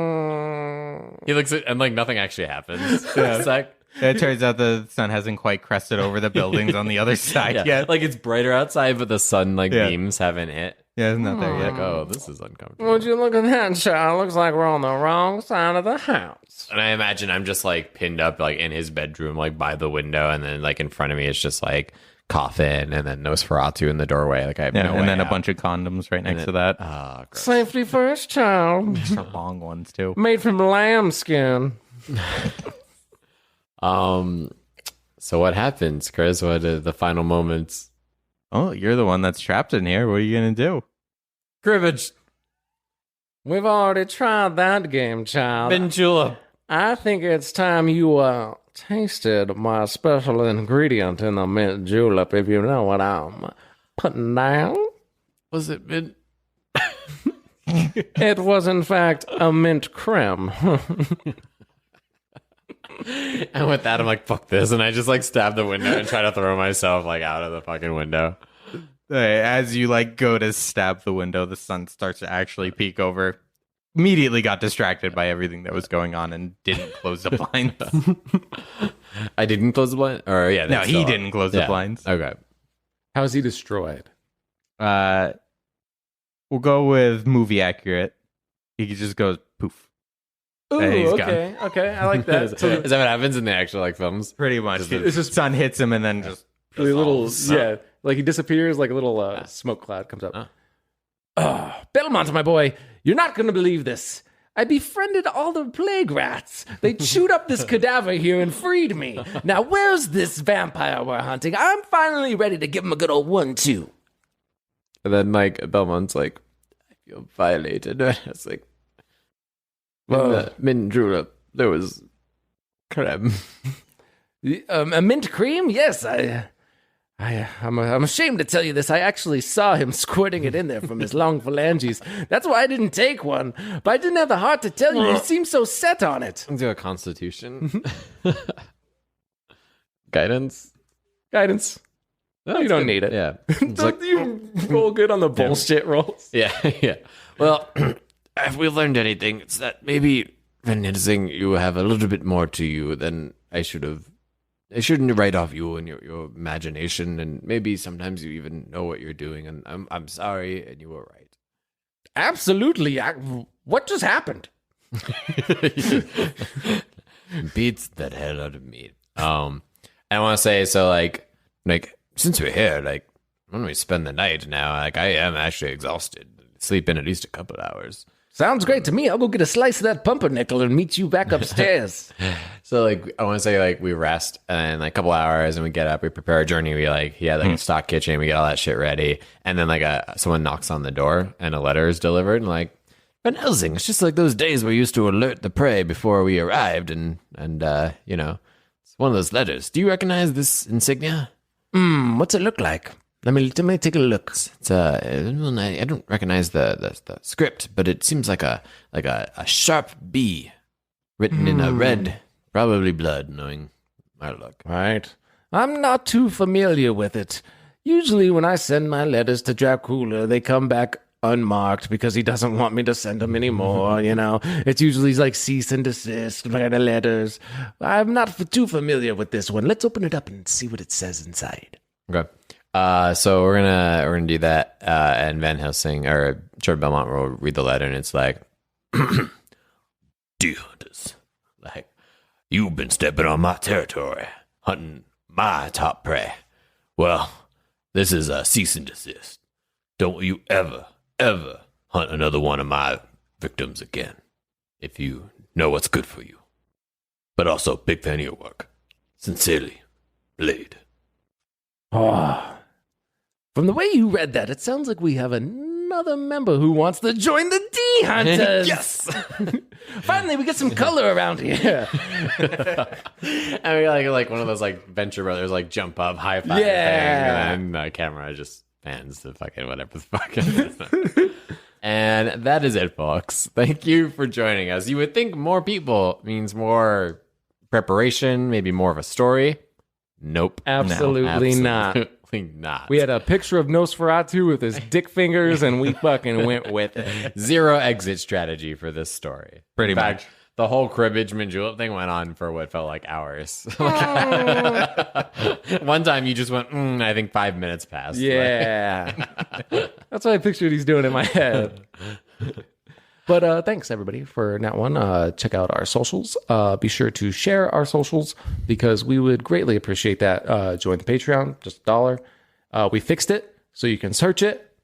No! He looks at and like nothing actually happens. Yeah. It's like It turns out the sun hasn't quite crested over the buildings on the other side yeah, yet. like it's brighter outside, but the sun like Yeah. beams haven't hit. Yeah, it's not there Like, yet. oh, this is uncomfortable. Would you look at that, child? Looks like we're on the wrong side of the house. And I imagine I'm just like pinned up like in his bedroom, like by the window, and then like in front of me it's just like coffin and then Nosferatu in the doorway. Like I have Yeah, no way and then out. a bunch of condoms right next And to then- that. Ah, gross. Safety first, child. Extra long ones too. Made from lamb skin. So what happens, Chris? What are the final moments? Oh, you're the one that's trapped in here. What are you gonna do? Cribbage, We've already tried that game, child. Ben Julep. I think it's time you tasted my special ingredient in the mint julep, if you know what I'm putting down. Was it mint? It was, in fact, a mint creme. And with that, I'm like, fuck this. And I just like stab the window and try to throw myself like out of the fucking window. As you like go to stab the window, the sun starts to actually peek over. Immediately got distracted by everything that was going on and didn't close the blinds. I didn't close the blind? Or yeah. No, that's he still up. didn't close the Yeah. blinds. Okay. How's he destroyed? We'll go with movie accurate. He just goes poof. Ooh, Hey, he's okay, okay, I like that. Is that what happens in the actual like films? Pretty much. It's just- sun hits him and then just A little, dissolves. yeah, like he disappears, like a little smoke cloud comes up. Belmont, my boy, you're not going to believe this. I befriended all the plague rats. They chewed up this cadaver here and freed me. Now, where's this vampire we're hunting? I'm finally ready to give him a good old 1-2. And then like Belmont's like, I feel violated. It's like, in the mint julep, there was creme. A mint cream? Yes, I'm ashamed to tell you this. I actually saw him squirting it in there from his long phalanges. That's why I didn't take one. But I didn't have the heart to tell you. You seem so set on it. Let's do a constitution. Guidance? Guidance. No, you don't need it. Yeah. It's like, You roll good on the bullshit rolls. yeah, yeah. Well, if we learned anything, it's that maybe Van Helsing, you have a little bit more to you than I should have. I shouldn't write off you and your imagination, and maybe sometimes you even know what you're doing. And I'm sorry, and you were right. Absolutely. What just happened? Beats that hell out of me. I want to say so. Like since we're here, like when we spend the night now, like I am actually exhausted. Sleep in at least a couple hours. Sounds great to me. I'll go get a slice of that pumpernickel and meet you back upstairs. So like I want to say like we rest and like a couple hours and we get up, we prepare our journey. We like he had like a stock kitchen, we get all that shit ready, and then like someone knocks on the door and a letter is delivered and like Van Helsing, it's just like those days we used to alert the prey before we arrived and you know, it's one of those letters. Do you recognize this insignia? What's it look like? Let me take a look. It's I don't recognize the script, but it seems like a sharp B written in a red, probably blood, knowing my luck. Right. I'm not too familiar with it. Usually when I send my letters to Dracula, they come back unmarked because he doesn't want me to send them anymore, you know. It's usually like cease and desist kind of letters. I'm not too familiar with this one. Let's open it up and see what it says inside. Okay. So we're gonna do that, and Van Helsing or George Belmont will read the letter, and it's like, Dear hunters, like, you've been stepping on my territory, hunting my top prey. Well, this is a cease and desist. Don't you ever hunt another one of my victims again, if you know what's good for you. But also, big fan of your work. Sincerely, Blade. Oh. From the way you read that, it sounds like we have another member who wants to join the D Hunters. Yes. Finally, we get some color around here. And we like one of those like Venture Brothers like jump up, high five thing, and then the camera just pans to fucking whatever the fuck it is. And that is it, folks. Thank you for joining us. You would think more people means more preparation, maybe more of a story. Nope. Absolutely not. Absolutely not. We had a picture of Nosferatu with his dick fingers, and we fucking went with it. Zero exit strategy for this story. Pretty In fact, much. The whole cribbage julep thing went on for what felt like hours. One time you just went, I think 5 minutes passed. Yeah. That's what I pictured he's doing in my head. But thanks, everybody, for that one. Check out our socials. Be sure to share our socials because we would greatly appreciate that. Join the Patreon, just $1. We fixed it, so you can search it.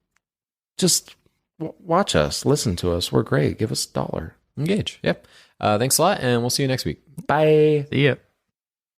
Just watch us, listen to us. We're great. Give us $1. Engage. Yep. Thanks a lot, and we'll see you next week. Bye. See ya.